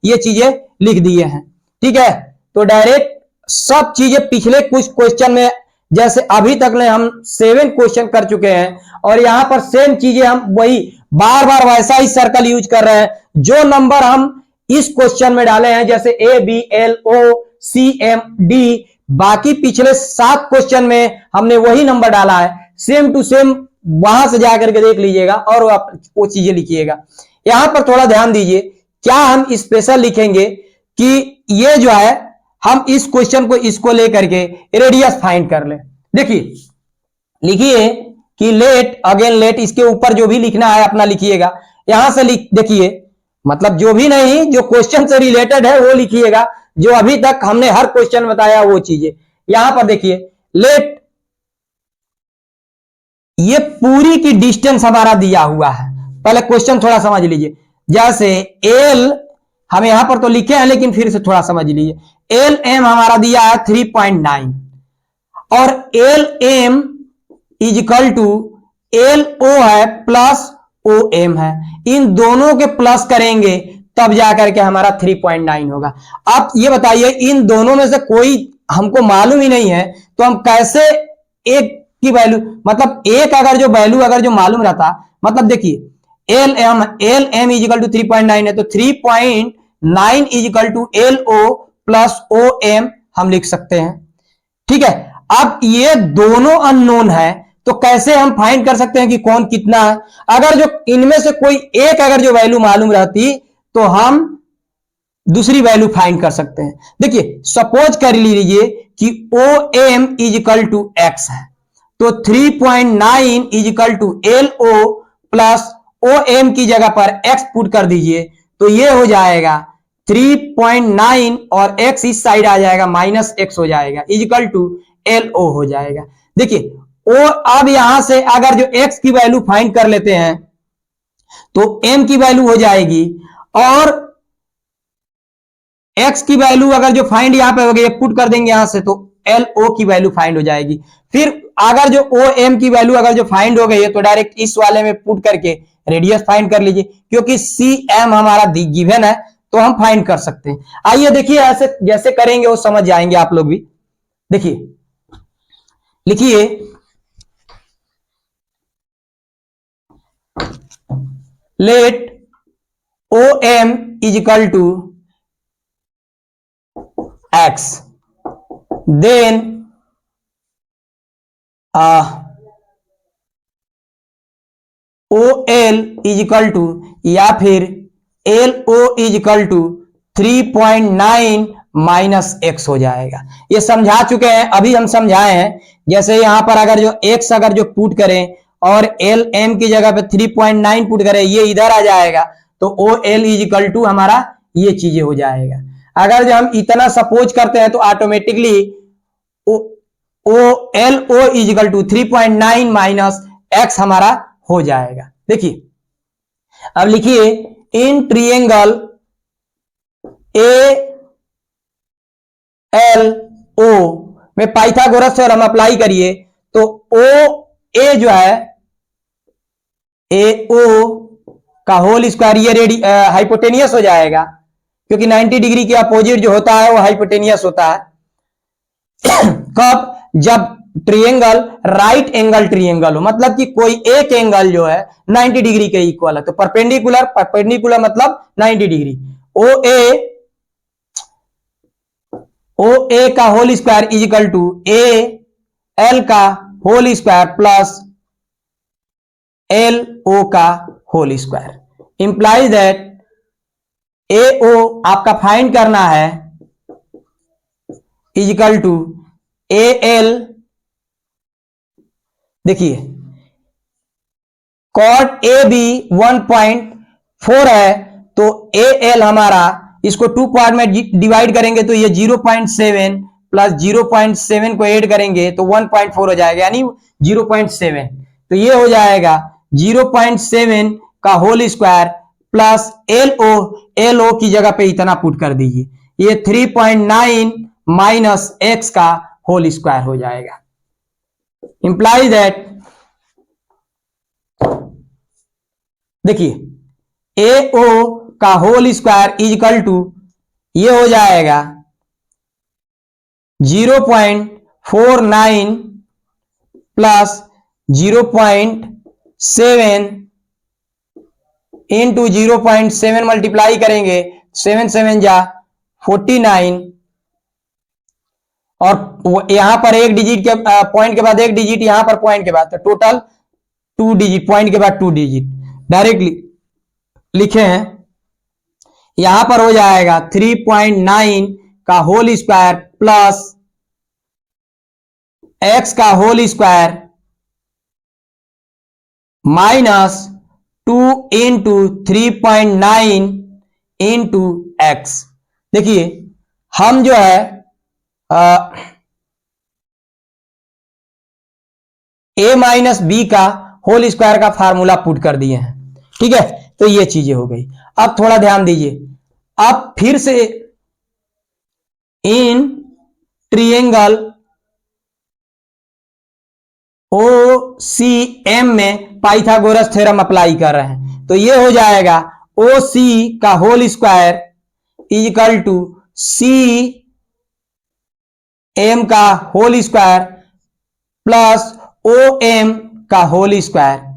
A: ये चीजें लिख दिए हैं। ठीक है, तो डायरेक्ट सब चीजें पिछले कुछ क्वेश्चन में, जैसे अभी तक ने हम 7 क्वेश्चन कर चुके हैं, और यहां पर सेम चीजें हम वही बार बार वैसा ही सर्कल यूज कर रहे हैं। जो नंबर हम इस क्वेश्चन में डाले हैं, जैसे A B L O C M D, बाकी पिछले 7 क्वेश्चन में हमने वही नंबर डाला है, सेम टू सेम। वहां से जाकर के देख लीजिएगा और वो चीजें लिखिएगा। यहां पर थोड़ा ध्यान दीजिए, क्या हम स्पेशल लिखेंगे कि ये जो है हम इस क्वेश्चन को इसको लेकर के रेडियस फाइंड कर ले। देखिए लिखिए कि लेट, अगेन लेट, इसके ऊपर जो भी लिखना है अपना लिखिएगा। यहां से देखिए, मतलब जो भी नहीं, जो क्वेश्चन से रिलेटेड है वो लिखिएगा, जो अभी तक हमने हर क्वेश्चन बताया वो चीजें। यहां पर देखिए लेट, ये पूरी की डिस्टेंस हमारा दिया हुआ है। पहले क्वेश्चन थोड़ा समझ लीजिए, जैसे एल हम यहां पर तो लिखे हैं, लेकिन फिर से थोड़ा समझ लीजिए। एल एम हमारा दिया है 3.9, और L M is equal to L O है प्लस ओ एम है। इन दोनों के प्लस करेंगे तब जाकर के हमारा 3.9 होगा। आप ये बताइए, इन दोनों में से कोई हमको मालूम ही नहीं है, तो हम कैसे एक की वैल्यू, मतलब एक अगर जो वैल्यू अगर जो मालूम रहता, मतलब देखिए L M is equal to 3.9 है, तो 3.9 is equal to L O plus O M हम लिख सकते हैं। ठीक है, अब ये दोनों अननोन है, तो कैसे हम फाइंड कर सकते हैं कि कौन कितना है। अगर जो इनमें से कोई एक अगर जो वैल्यू मालूम रहती, तो हम दूसरी वैल्यू फाइंड कर सकते हैं। देखिए सपोज कर लीजिए कि O M is equal to X है, तो 3.9 is equal to L O plus O M की जगह पर एक्स पुट कर दीजिए, तो ये हो जाएगा 3.9 और x इस साइड आ जाएगा, माइनस एक्स हो जाएगा, is equal to L O हो जाएगा। देखिए ओ, अब यहां से अगर जो x की वैल्यू फाइंड कर लेते हैं, तो m की वैल्यू हो जाएगी, और x की वैल्यू अगर जो फाइंड यहां पे हो गई, पुट कर देंगे यहां से, तो एल ओ की वैल्यू फाइंड हो जाएगी। फिर अगर जो ओ एम की वैल्यू अगर जो फाइंड हो गई है, तो डायरेक्ट इस वाले में पुट करके रेडियस फाइंड कर लीजिए, क्योंकि सी एम हमारा गिवन है, तो हम फाइंड कर सकते हैं। आइए देखिए, ऐसे जैसे करेंगे वो समझ जाएंगे आप लोग भी। देखिए लिखिए let O M is equal to X, then O L is equal to, या फिर L O is equal to 3.9 minus X हो जाएगा। ये समझा चुके हैं, अभी हम समझाए हैं। जैसे यहां पर अगर जो एक्स अगर जो पुट करें और एल एम की जगह पे 3.9 पुट करें, ये इधर आ जाएगा, तो O L is equal to हमारा ये चीजें हो जाएगा। अगर जो हम इतना सपोज करते हैं, तो automatically O L O is equal to 3.9 minus X हमारा हो जाएगा। देखिए अब लिखिए इन ट्रायंगल ए एल ओ में पाइथागोरस थ्योरम अप्लाई करिए, तो ओ ए जो है ए ओ का होल स्क्वायर, ये हाइपोटेनियस हो जाएगा, क्योंकि 90 डिग्री के अपोजिट जो होता है वो हाइपोटेनियस होता है। कब? जब ट्रायंगल राइट एंगल ट्रायंगल हो, मतलब कि कोई एक एंगल जो है 90 डिग्री के इक्वल है, तो परपेंडिकुलर मतलब 90 डिग्री। ओ ए का whole square is equal to A L का whole square plus L O का whole square implies that A O आपका फाइंड करना है इजिकल टू ए एल। देखिए कॉट ए बी 1.4 है, तो ए एल हमारा इसको 2 पार्ट में डिवाइड करेंगे तो ये 0.7 प्लस 0.7 को ऐड करेंगे तो 1.4 हो जाएगा, यानी 0.7। तो ये हो जाएगा 0.7 का whole square plus L O की जगह पे इतना पुट कर दीजिए, ये 3.9 माइनस एक्स का होल स्क्वायर हो जाएगा। इंप्लाइज दैट, देखिए ए ओ का होल स्क्वायर इजिकल टू ये हो जाएगा 0.49 प्लस 0.7 इंटू 0.7 मल्टीप्लाई करेंगे 7 7 जा 49, और यहां पर एक डिजिट के पॉइंट के बाद एक डिजिट, यहां पर पॉइंट के बाद, तो टोटल 2 डिजिट, पॉइंट के बाद 2 डिजिट डायरेक्टली लिखे हैं। यहां पर हो जाएगा 3.9 का होल स्क्वायर प्लस एक्स का whole square minus 2 into 3.9 into X. देखिए हम जो है ए माइनस बी का होल स्क्वायर का फार्मूला पुट कर दिए हैं, ठीक है। तो ये चीजें हो गई। अब थोड़ा ध्यान दीजिए, अब फिर से in triangle O C M में पाइथागोरस थ्योरम अप्लाई कर रहे हैं, तो ये हो जाएगा ओ सी का whole square equal to C M का whole square plus O M का whole square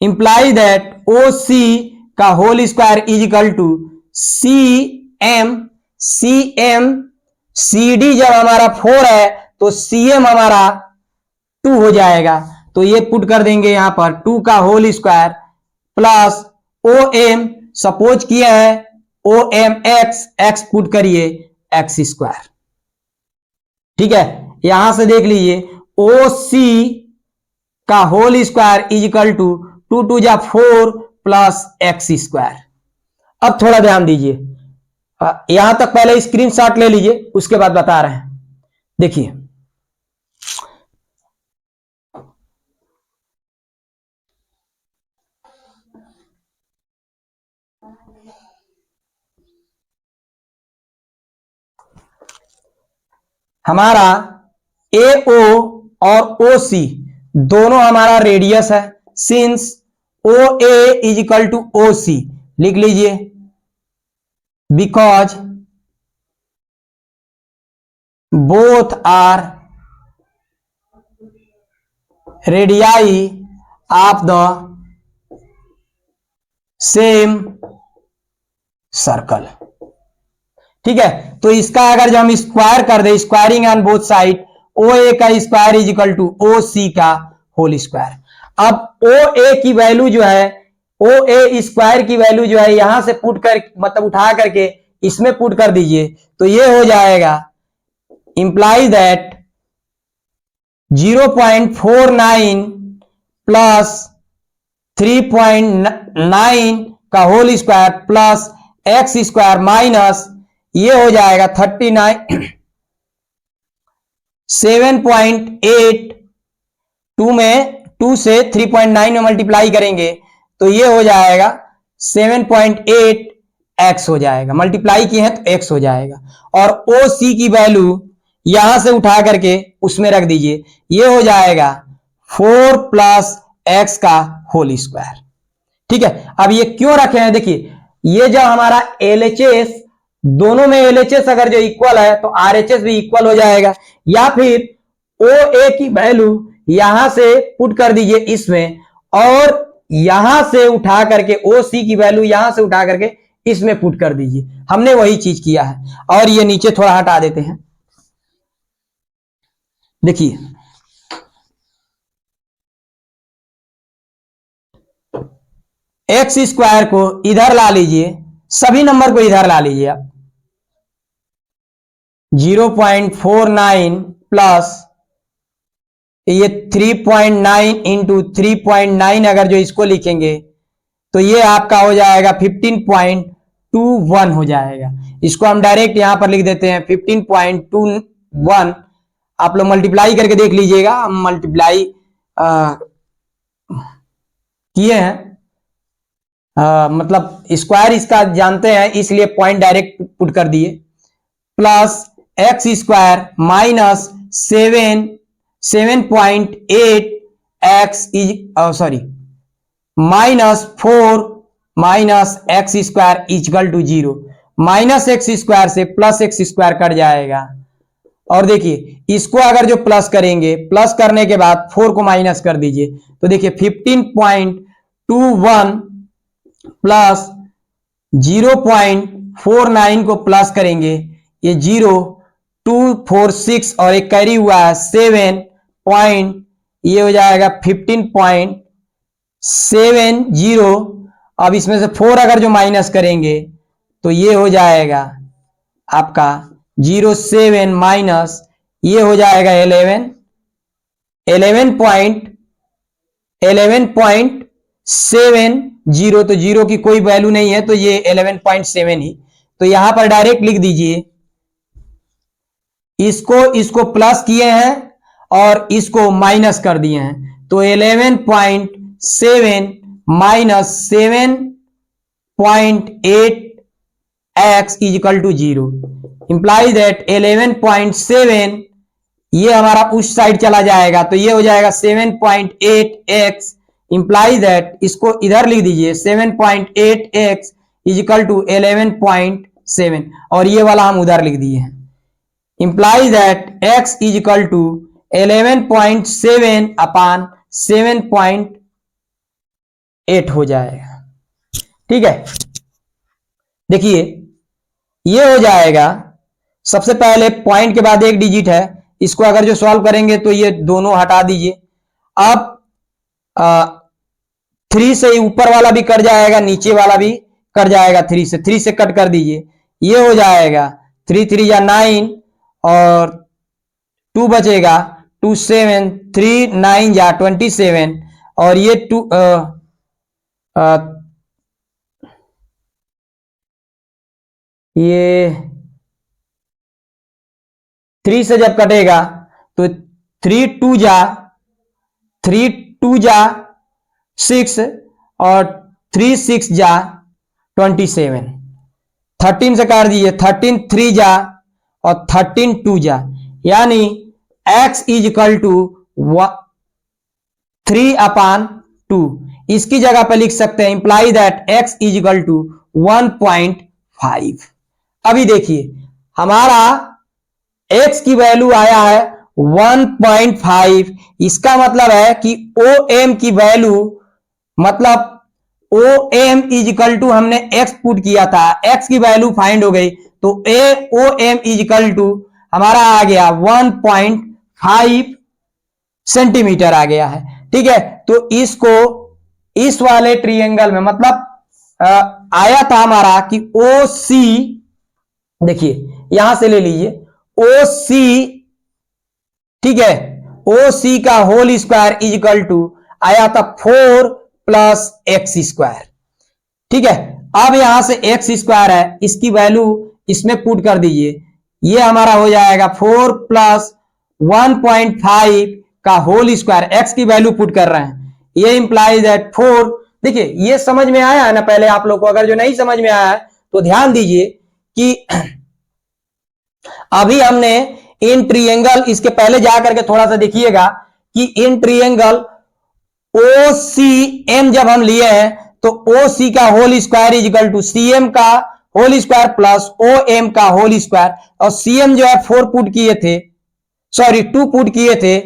A: imply that O C का whole square is equal to C M C D जब हमारा 4 है तो सी एम हमारा 2 हो जाएगा, तो ये पुट कर देंगे यहां पर 2 का whole square plus O M, suppose किया है ओ एम एक्स पुट करिए एक्स स्क्वायर, ठीक है। यहां से देख लीजिए ओ सी का whole square is equal to 2 2 जा 4 प्लस एक्स स्क्वायर। अब थोड़ा ध्यान दीजिए, यहां तक पहले स्क्रीनशॉट ले लीजिए, उसके बाद बता रहे हैं। देखिए हमारा ए ओ और ओ सी दोनों हमारा रेडियस है, since O A is equal to O C लिख लीजिए, because both are radii of the same circle, ठीक है। तो इसका अगर जो हम स्क्वायर कर दे, squaring on both side, O A का square is equal to O C का होल स्क्वायर। अब ओ ए की वैल्यू जो है, ओ ए स्क्वायर की वैल्यू जो है यहां से पुट कर, मतलब उठा करके इसमें पुट कर दीजिए, तो ये हो जाएगा इंप्लाई दैट 0.49 प्लस 3.9 का whole square plus x square minus ये हो जाएगा 39 7.8, 2 में 2 से 3.9 में मल्टीप्लाई करेंगे तो ये हो जाएगा 7.8 एक्स हो जाएगा, मल्टीप्लाई किए हैं तो एक्स हो जाएगा। और ओ सी की वैल्यू यहां से उठा करके उसमें रख दीजिए, ये हो जाएगा 4 प्लस एक्स का होल स्क्वायर, ठीक है। अब ये क्यों रखे हैं, देखिए ये जब हमारा एलएचएस, दोनों में एलएचएस अगर जो इक्वल है तो आरएचएस भी इक्वल हो जाएगा, या फिर ओ ए की वैल्यू यहां से पुट कर दीजिए इसमें, और यहां से उठा करके ओ सी की वैल्यू यहां से उठा करके इसमें पुट कर दीजिए। हमने वही चीज किया है। और ये नीचे थोड़ा हटा देते हैं, देखिए एक्स स्क्वायर को इधर ला लीजिए, सभी नंबर को इधर ला लीजिए आप। 0.49 प्लस ये 3.9 इंटू 3.9, अगर जो इसको लिखेंगे तो ये आपका हो जाएगा 15.21 हो जाएगा। इसको हम डायरेक्ट यहां पर लिख देते हैं 15.21। आप लोग मल्टीप्लाई करके देख लीजिएगा, हम मल्टीप्लाई किए हैं, मतलब स्क्वायर इसका जानते हैं इसलिए पॉइंट डायरेक्ट पुट कर दिए। Plus x square minus 7.8 x is sorry minus 4 minus x square is equal to 0। Minus x square से प्लस एक्स स्क्वायर कट जाएगा, और देखिए इसको अगर जो प्लस करेंगे, प्लस करने के बाद 4 को माइनस कर दीजिए तो देखिए 15.21 प्लस 0.49 को प्लस करेंगे, ये 0.246 और एक कैरी हुआ है 7 पॉइंट, ये हो जाएगा 15.70। अब इसमें से 4 अगर जो माइनस करेंगे तो ये हो जाएगा आपका 0.7 माइनस ये हो जाएगा 11.70। तो 0 की कोई वैल्यू नहीं है तो ये 11.7 ही, तो यहां पर डायरेक्ट लिख दीजिए। इसको प्लस किए हैं और इसको माइनस कर दिए हैं, तो 11.7 minus 7.8 x is equal to 0 imply that 11.7 ये हमारा उस साइड चला जाएगा तो ये हो जाएगा 7.8 x इंप्लाई दैट, इसको इधर लिख दीजिए 7.8 x इजिकल टू 11.7 और ये वाला हम उधर लिख दिए हैं। Imply that x is equal to 11.7 upon 7.8 हो जाएगा। ठीक है, देखिए ये हो जाएगा। सबसे पहले पॉइंट के बाद एक डिजिट है, इसको अगर जो सॉल्व करेंगे तो ये दोनों हटा दीजिए। अब 3 से ऊपर वाला भी कट जाएगा, नीचे वाला भी कट जाएगा, 3 से कट कर दीजिए, ये हो जाएगा 3 3 या 9 और 2 बचेगा 2 7 3 9 या 27 और ये 2 ये 3 से जब कटेगा तो 3 2 जा 6 और 3 6 जा 27। 13 से काट दीजिए, 13 3 जा और 13 2 जा, यानी x इज इक्वल टू 3/2। इसकी जगह पर लिख सकते हैं imply that x is equal to 1.5। अभी देखिए हमारा x की वैल्यू आया है 1.5, इसका मतलब है कि OM की वैल्यू, मतलब OM इज इक्वल टू हमने x पुट किया था, x की वैल्यू फाइंड हो गई तो OM इज इक्वल टू हमारा आ गया 1.5 सेंटीमीटर आ गया है। ठीक है, तो इसको इस वाले ट्रायंगल में, मतलब आया था हमारा कि OC, देखिए यहां से ले लीजिए OC, ठीक है, OC का whole square is equal to आया था 4 प्लस एक्स स्क्वायर। ठीक है, अब यहां से एक्स स्क्वायर है, इसकी वैल्यू इसमें पुट कर दीजिए, ये हमारा हो जाएगा 4 प्लस 1.5 का होल स्क्वायर, एक्स की वैल्यू पुट कर रहे हैं, ये इंप्लाई दैट 4। देखिए ये समझ में आया है ना पहले आप लोग को? अगर जो नहीं समझ में आया है तो ध्यान दीजिए कि अभी हमने इन ट्रायंगल, इसके पहले जाकर के थोड़ा सा देखिएगा कि इन ट्रायंगल OCM जब हम लिए हैं तो OC का whole square is equal to CM का होल स्क्वायर प्लस OM का होल स्क्वायर, और CM जो है 4 पुट किए थे, सॉरी 2 पुट किए थे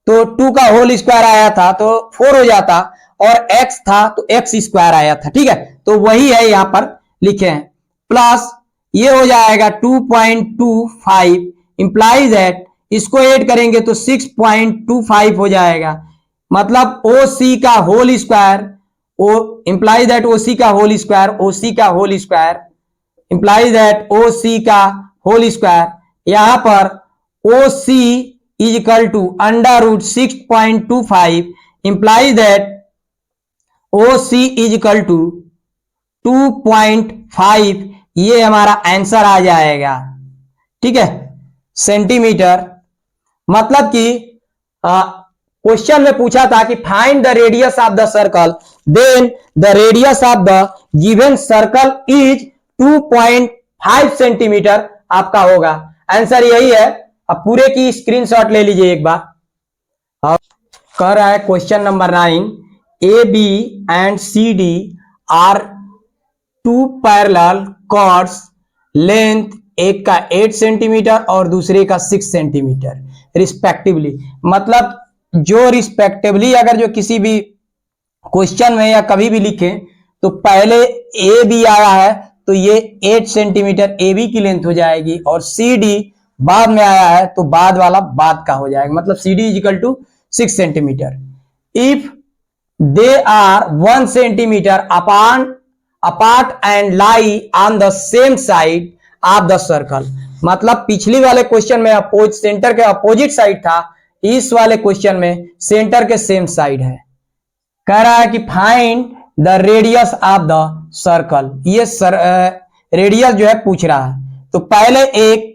A: तो 2 का होल स्क्वायर आया था तो 4 हो जाता, और x था तो x स्क्वायर आया था। ठीक है, तो वही है यहां पर लिखे हैं, प्लस ये हो जाएगा 2.25 इंप्लाइज दैट, इसको ऐड करेंगे तो 6.25 हो जाएगा, मतलब OC का whole square O implies that OC का होल स्क्वायर, ओसी का whole square implies that OC का होल स्क्वायर। यहां पर OC is equal to under root 6.25 implies that OC is equal to 2.5। ये हमारा आंसर आ जाएगा, ठीक है, सेंटीमीटर। मतलब कि क्वेश्चन में पूछा था कि find the radius of the circle, then the radius of the given circle is 2.5 centimetre आपका होगा। आंसर यही है। अब पूरे की स्क्रीनशॉट ले लीजिए एक बार। अब कह रहा है question number 9, A B and C D are two parallel chords, length एक का 8 सेंटीमीटर और दूसरे का 6 सेंटीमीटर रिस्पेक्टिवली। मतलब जो रिस्पेक्टिवली अगर जो किसी भी क्वेश्चन में या कभी भी लिखे तो पहले ए बी आया है तो ये 8 सेंटीमीटर ए बी की लेंथ हो जाएगी, और सी डी बाद में आया है तो बाद वाला बाद का हो जाएगा, मतलब C D is equal to 6 centimetre. If they are 1 centimetre apart and lie on the same side of the circle. मतलब पिछली वाले क्वेश्चन में सेंटर के अपोजिट साइड था, इस वाले क्वेश्चन में सेंटर के सेम साइड है। कह रहा है कि find the radius of the circle. ये रेडियस जो है पूछ रहा है, तो पहले एक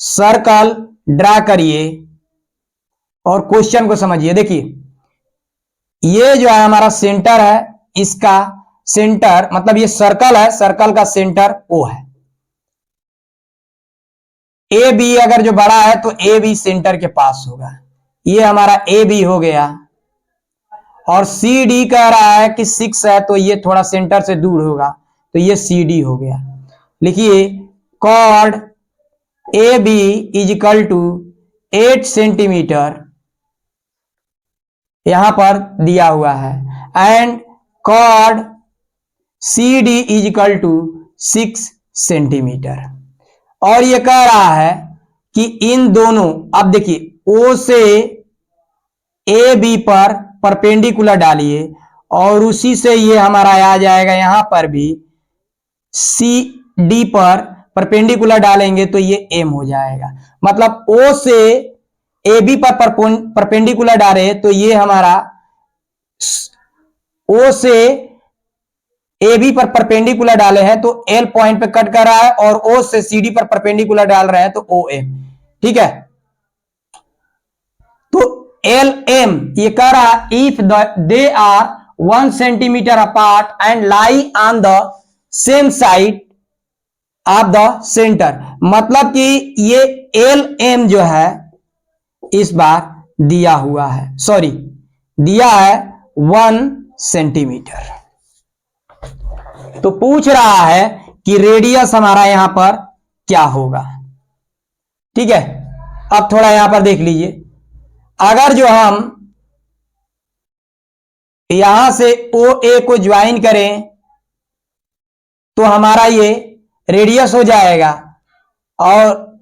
A: सर्कल ड्रा करिए और क्वेश्चन को समझिए। देखिए ये जो है हमारा सेंटर है, इसका सेंटर मतलब ये सर्कल है, सर्कल का सेंटर ओ है। ए बी अगर जो बड़ा है तो ए बी सेंटर के पास होगा, ये हमारा ए बी हो गया। और सी डी कह रहा है कि 6 है तो ये थोड़ा सेंटर से दूर होगा, तो ये सी डी हो गया। लिखिए chord A B is equal to 8 centimetre यहां पर दिया हुआ है, and chord C D is equal to 6 centimetre. और ये कह रहा है कि इन दोनों, अब देखिए ओ से ए बी पर परपेंडिकुलर डालिए और उसी से ये हमारा आ जाएगा, यहां पर भी सी डी पर परपेंडिकुलर डालेंगे तो ये एम हो जाएगा। मतलब ओ से ए बी पर परपेंडिकुलर डाले तो ये हमारा ओ से ए बी पर परपेंडिकुलर डाले हैं तो एल पॉइंट पे कट कर रहा है, और ओ से सी डी पर परपेंडिकुलर डाल रहे हैं तो ओ एम, ठीक है। तो एल एम ये कह रहा if they are 1 centimetre apart and lie on the same side of the centre. मतलब कि ये एल एम जो है इस बार दिया हुआ है, सॉरी दिया है 1 सेंटीमीटर। तो पूछ रहा है कि रेडियस हमारा यहां पर क्या होगा, ठीक है। अब थोड़ा यहां पर देख लीजिए, अगर जो हम यहां से ओ ए को ज्वाइन करें तो हमारा ये रेडियस हो जाएगा, और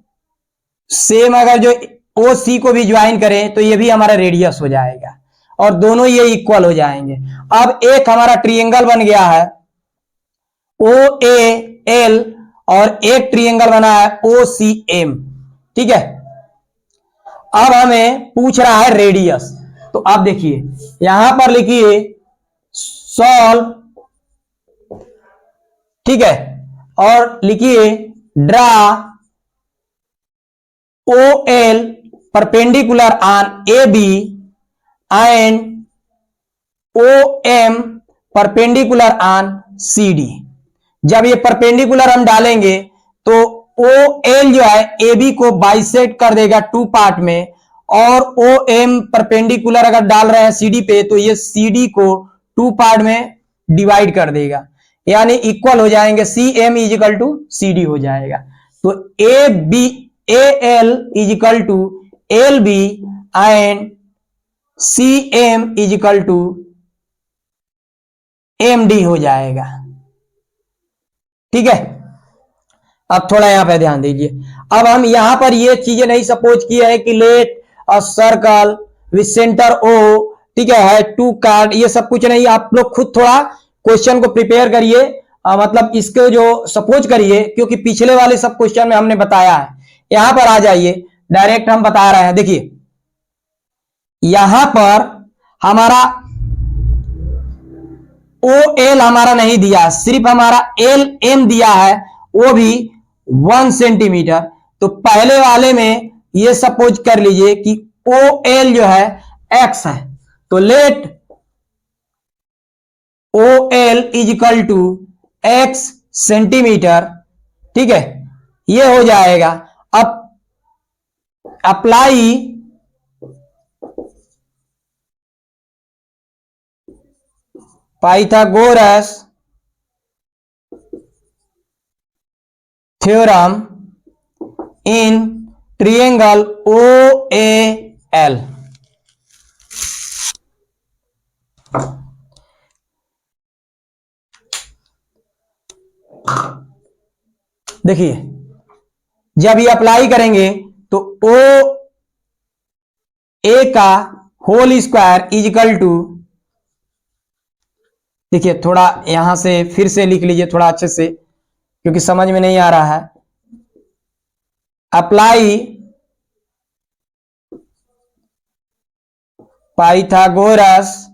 A: सेम अगर जो ओ सी को भी ज्वाइन करें तो ये भी हमारा रेडियस हो जाएगा, और दोनों ये इक्वल हो जाएंगे। अब एक हमारा ट्रायंगल बन गया है ओ ए एल, और एक ट्रायंगल बना है ओ सी एम, ठीक है। अब हमें पूछ रहा है रेडियस, तो आप देखिए यहां पर लिखिए सॉल्व, ठीक है, और लिखिए draw O L perpendicular on A B and O M perpendicular on C D. जब ये परपेंडिकुलर हम डालेंगे तो ओ एल जो है ए बी को बाइसेक्ट कर देगा 2 पार्ट में, और ओ एम परपेंडिकुलर अगर डाल रहे हैं सी डी पे तो ये सी डी को 2 पार्ट में डिवाइड कर देगा, यानी इक्वल हो जाएंगे, C M is equal to C D हो जाएगा। तो A B A L is equal to L B and C M is equal to M D हो जाएगा, ठीक है। अब थोड़ा यहां पे ध्यान दीजिए, अब हम यहां पर ये चीजें नहीं सपोज किया है कि let a circle with centre O, ठीक है 2 कार्ड, ये सब कुछ नहीं, आप लोग खुद थोड़ा क्वेश्चन को प्रिपेयर करिए, मतलब इसको जो सपोज करिए, क्योंकि पिछले वाले सब क्वेश्चन में हमने बताया है। यहां पर आ जाइए, डायरेक्ट हम बता रहे हैं। देखिए यहां पर हमारा ओ एल हमारा नहीं दिया, सिर्फ हमारा एल एम दिया है, वो भी 1 सेंटीमीटर। तो पहले वाले में ये सपोज कर लीजिए कि ओ एल जो है एक्स है, तो let O L is equal to x centimetre. ठीक है, ये हो जाएगा। अब apply Pythagoras theorem in triangle O A L. देखिए जब ये अप्लाई करेंगे तो ओ ए का whole square is equal to, देखिए थोड़ा यहां से फिर से लिख लीजिए थोड़ा अच्छे से, क्योंकि समझ में नहीं आ रहा है। Apply Pythagoras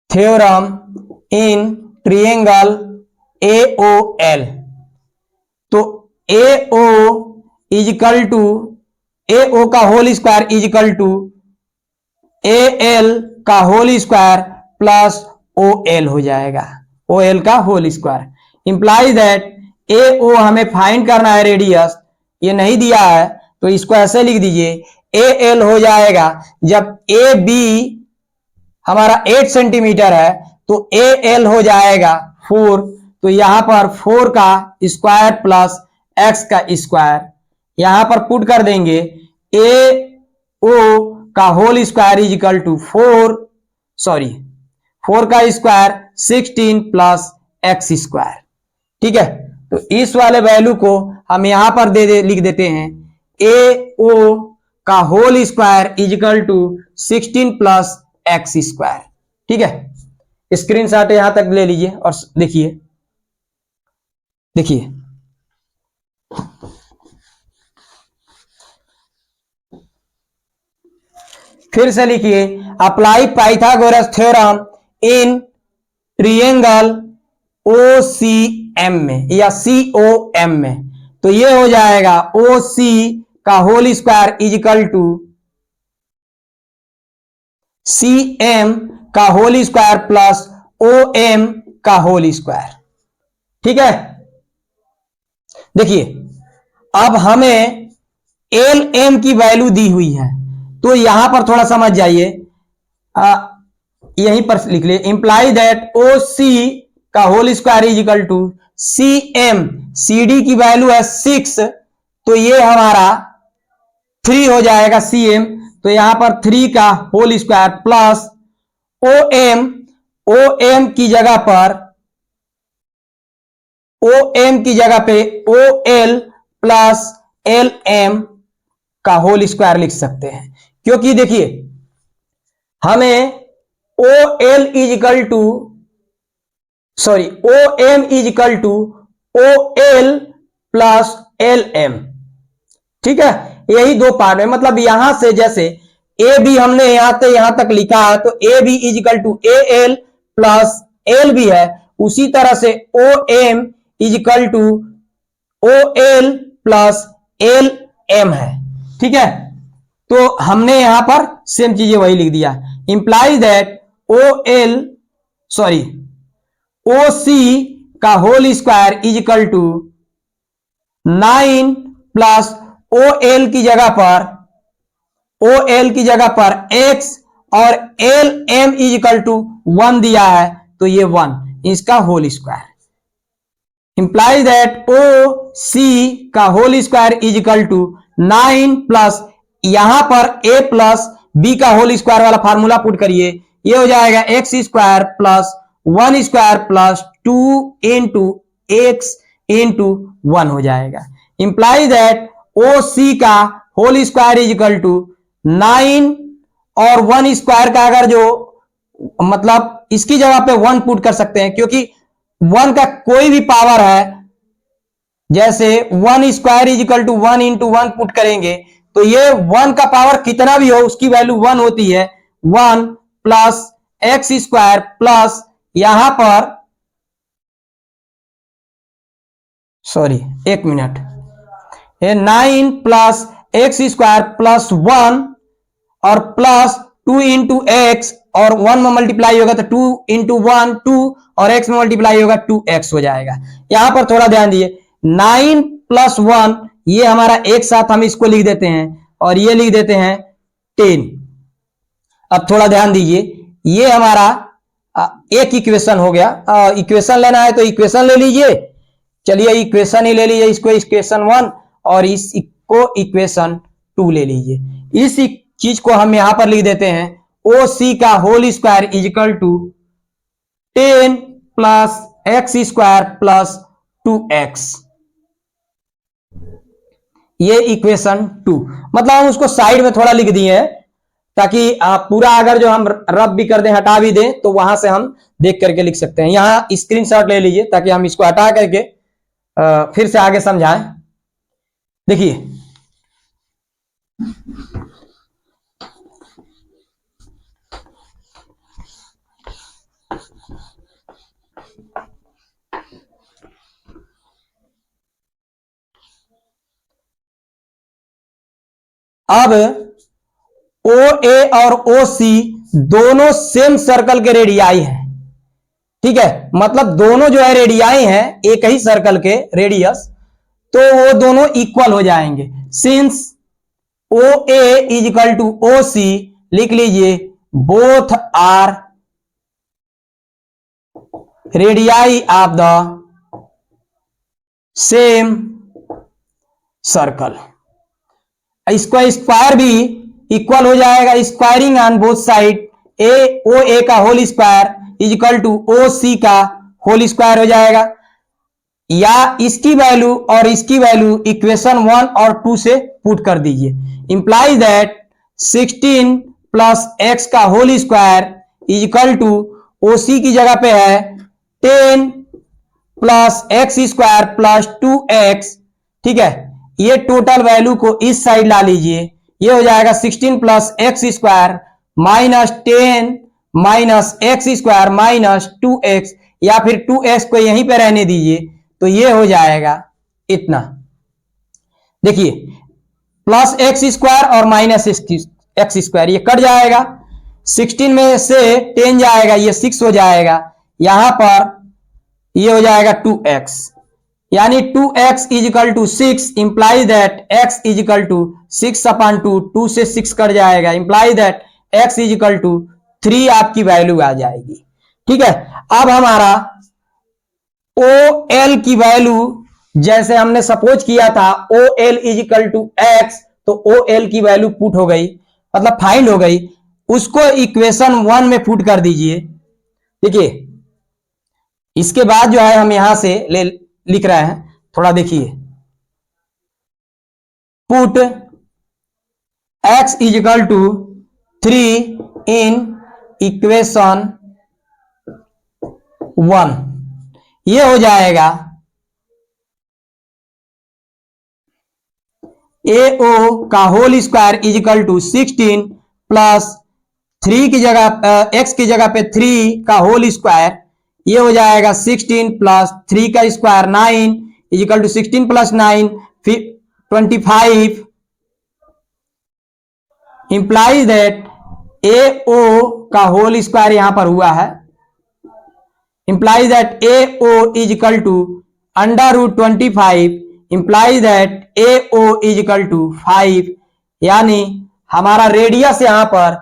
A: theorem in triangle AOL। तो AO is equal to, AO का whole square is equal to AL का होल स्क्वायर प्लस OL हो जाएगा, OL का whole square. Implies that AO हमें फाइंड करना है रेडियस, ये नहीं दिया है, तो इसको ऐसे लिख दीजिए AL हो जाएगा, जब AB हमारा 8 सेंटीमीटर है तो AL हो जाएगा 4। तो यहां पर 4 का स्क्वायर प्लस x का स्क्वायर यहां पर पुट कर देंगे। AO का whole square is equal to 4 का स्क्वायर 16 प्लस x स्क्वायर। ठीक है, तो इस वाले वैल्यू को हम यहां पर लिख देते हैं AO का whole square is equal to 16 plus x square. ठीक है, स्क्रीनशॉट यहां तक ले लीजिए और देखिए फिर से लिखिए, apply Pythagoras theorem in triangle OCM में या COM में। तो ये हो जाएगा OC का whole square is equal to CM का होल स्क्वायर प्लस OM का होल स्क्वायर। ठीक है, देखिए अब हमें LM की वैल्यू दी हुई है, तो यहां पर थोड़ा समझ जाइए, यहीं पर लिख लिए, इंप्लाई दैट OC का whole square is equal to CM, CD की वैल्यू है 6, तो ये हमारा 3 हो जाएगा CM, तो यहां पर 3 का होल स्क्वायर प्लस OM की जगह पे OL प्लस LM का होल स्क्वायर लिख सकते हैं, क्योंकि देखिए हमें OM is equal to OL plus LM। ठीक है, यही दो पार्ट में, मतलब यहां से जैसे ए बी हमने यहां तक लिखा है, तो A B is equal to AL plus L B है, उसी तरह से OM is equal to OL plus LM है। ठीक है, तो हमने यहां पर सेम चीजें वही लिख दिया, इंप्लाई दैट OC का whole square is equal to 9 plus OL की जगह पर x और LM इज इक्वल टू 1 दिया है, तो ये 1 इसका whole square. Imply that OC का whole square is equal to 9 plus यहां पर A प्लस B का होल स्क्वायर वाला फार्मूला पुट करिए, ये हो जाएगा x square plus 1 square plus 2 into x into 1 हो जाएगा। इंप्लाई दैट OC का whole square is equal to 9 और 1 स्क्वायर का अगर जो मतलब इसकी जगह पे 1 पुट कर सकते हैं, क्योंकि 1 का कोई भी पावर है, जैसे 1 square is equal to 1 into 1 put करेंगे तो ये 1 का पावर कितना भी हो उसकी वैल्यू 1 होती है। 1 प्लस एक्स स्क्वायर प्लस यहां पर, sorry 1 minute, 9 plus x square plus 1 और प्लस 2 इंटू एक्स, और 1 में मल्टीप्लाई होगा तो 2 इंटू 1 2, और x में मल्टीप्लाई होगा 2x हो जाएगा। यहां पर थोड़ा ध्यान दिए, 9 प्लस 1 ये हमारा एक साथ हम इसको लिख देते हैं और ये लिख देते हैं 10। अब थोड़ा ध्यान दीजिए, ये हमारा एक इक्वेशन हो गया। इक्वेशन लेना है तो इक्वेशन ले लीजिए, चलिए इक्वेशन ही ले लीजिए, इसको इक्वेशन 1 और इसको इक्वेशन 2 ले लीजिए। इस चीज को हम यहां पर लिख देते हैं, ओ सी का whole square is equal to 10 plus x square plus 2x, ये इक्वेशन 2। मतलब हम उसको साइड में थोड़ा लिख दिए हैं ताकि पूरा अगर जो हम रब भी कर दें, हटा भी दें, तो वहां से हम देख करके लिख सकते हैं। यहां स्क्रीनशॉट ले लीजिए ताकि हम इसको हटा करके फिर से आगे समझाएं। देखिए अब ओ ए और ओ सी दोनों सेम सर्कल के रेडियाई हैं, ठीक है, मतलब दोनों जो है रेडियाई हैं एक ही सर्कल के रेडियस, तो वो दोनों इक्वल हो जाएंगे। Since O A is equal to O C, लिख लीजिए both are radii of the same circle. इसको स्क्वायर भी इक्वल हो जाएगा, squaring on both side, A O A का whole square is equal to O C का whole square हो जाएगा, या इसकी वैल्यू और इसकी वैल्यू इक्वेशन 1 और 2 से पुट कर दीजिए। इंप्लाइज दैट 16 प्लस एक्स का whole square is equal to O C की जगह पे है 10 plus x square plus 2x, ठीक है, ये टोटल वैल्यू को इस साइड ला लीजिए, ये हो जाएगा 16 plus x square minus 10 minus x square minus 2x, या फिर 2x को यहीं पे रहने दीजिए, तो ये हो जाएगा इतना। देखिए प्लस एक्स स्क्वायर और माइनस एक्स स्क्वायर ये कट जाएगा, 16 में से 10 जाएगा, ये 6 हो जाएगा, यहां पर ये हो जाएगा 2x, यानी 2x is equal to 6, implies that x is equal to 6 upon 2, 2 से 6 कट जाएगा, implies that x is equal to 3 आपकी वैल्यू आ जाएगी। ठीक है, अब हमारा ओ एल की वैल्यू जैसे हमने सपोज किया था O L is equal to x, तो ओ एल की वैल्यू पुट हो गई, मतलब फाइंड हो गई, उसको इक्वेशन 1 में पुट कर दीजिए। देखिए इसके बाद जो है हम यहां से लिख रहे हैं, थोड़ा देखिए, put x is equal to 3 in equation 1, ये हो जाएगा ए ओ का whole square is equal to 16 plus 3 की जगह x की जगह पे 3 का होल स्क्वायर, ये हो जाएगा 16 प्लस 3 का square 9 is equal to 16 plus 9 25, implies that A O का होल स्क्वायर यहां पर हुआ है, implies that A O is equal to under root 25, implies that A O is equal to 5, यानी हमारा रेडियस यहां पर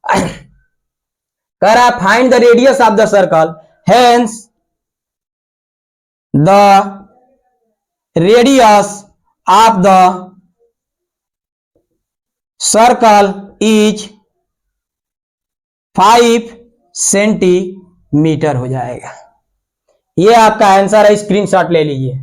A: कह रहा है find the radius of the circle, hence the radius of the circle is 5 centimetre हो जाएगा। ये आपका आंसर है, स्क्रीनशॉट ले लीजिए।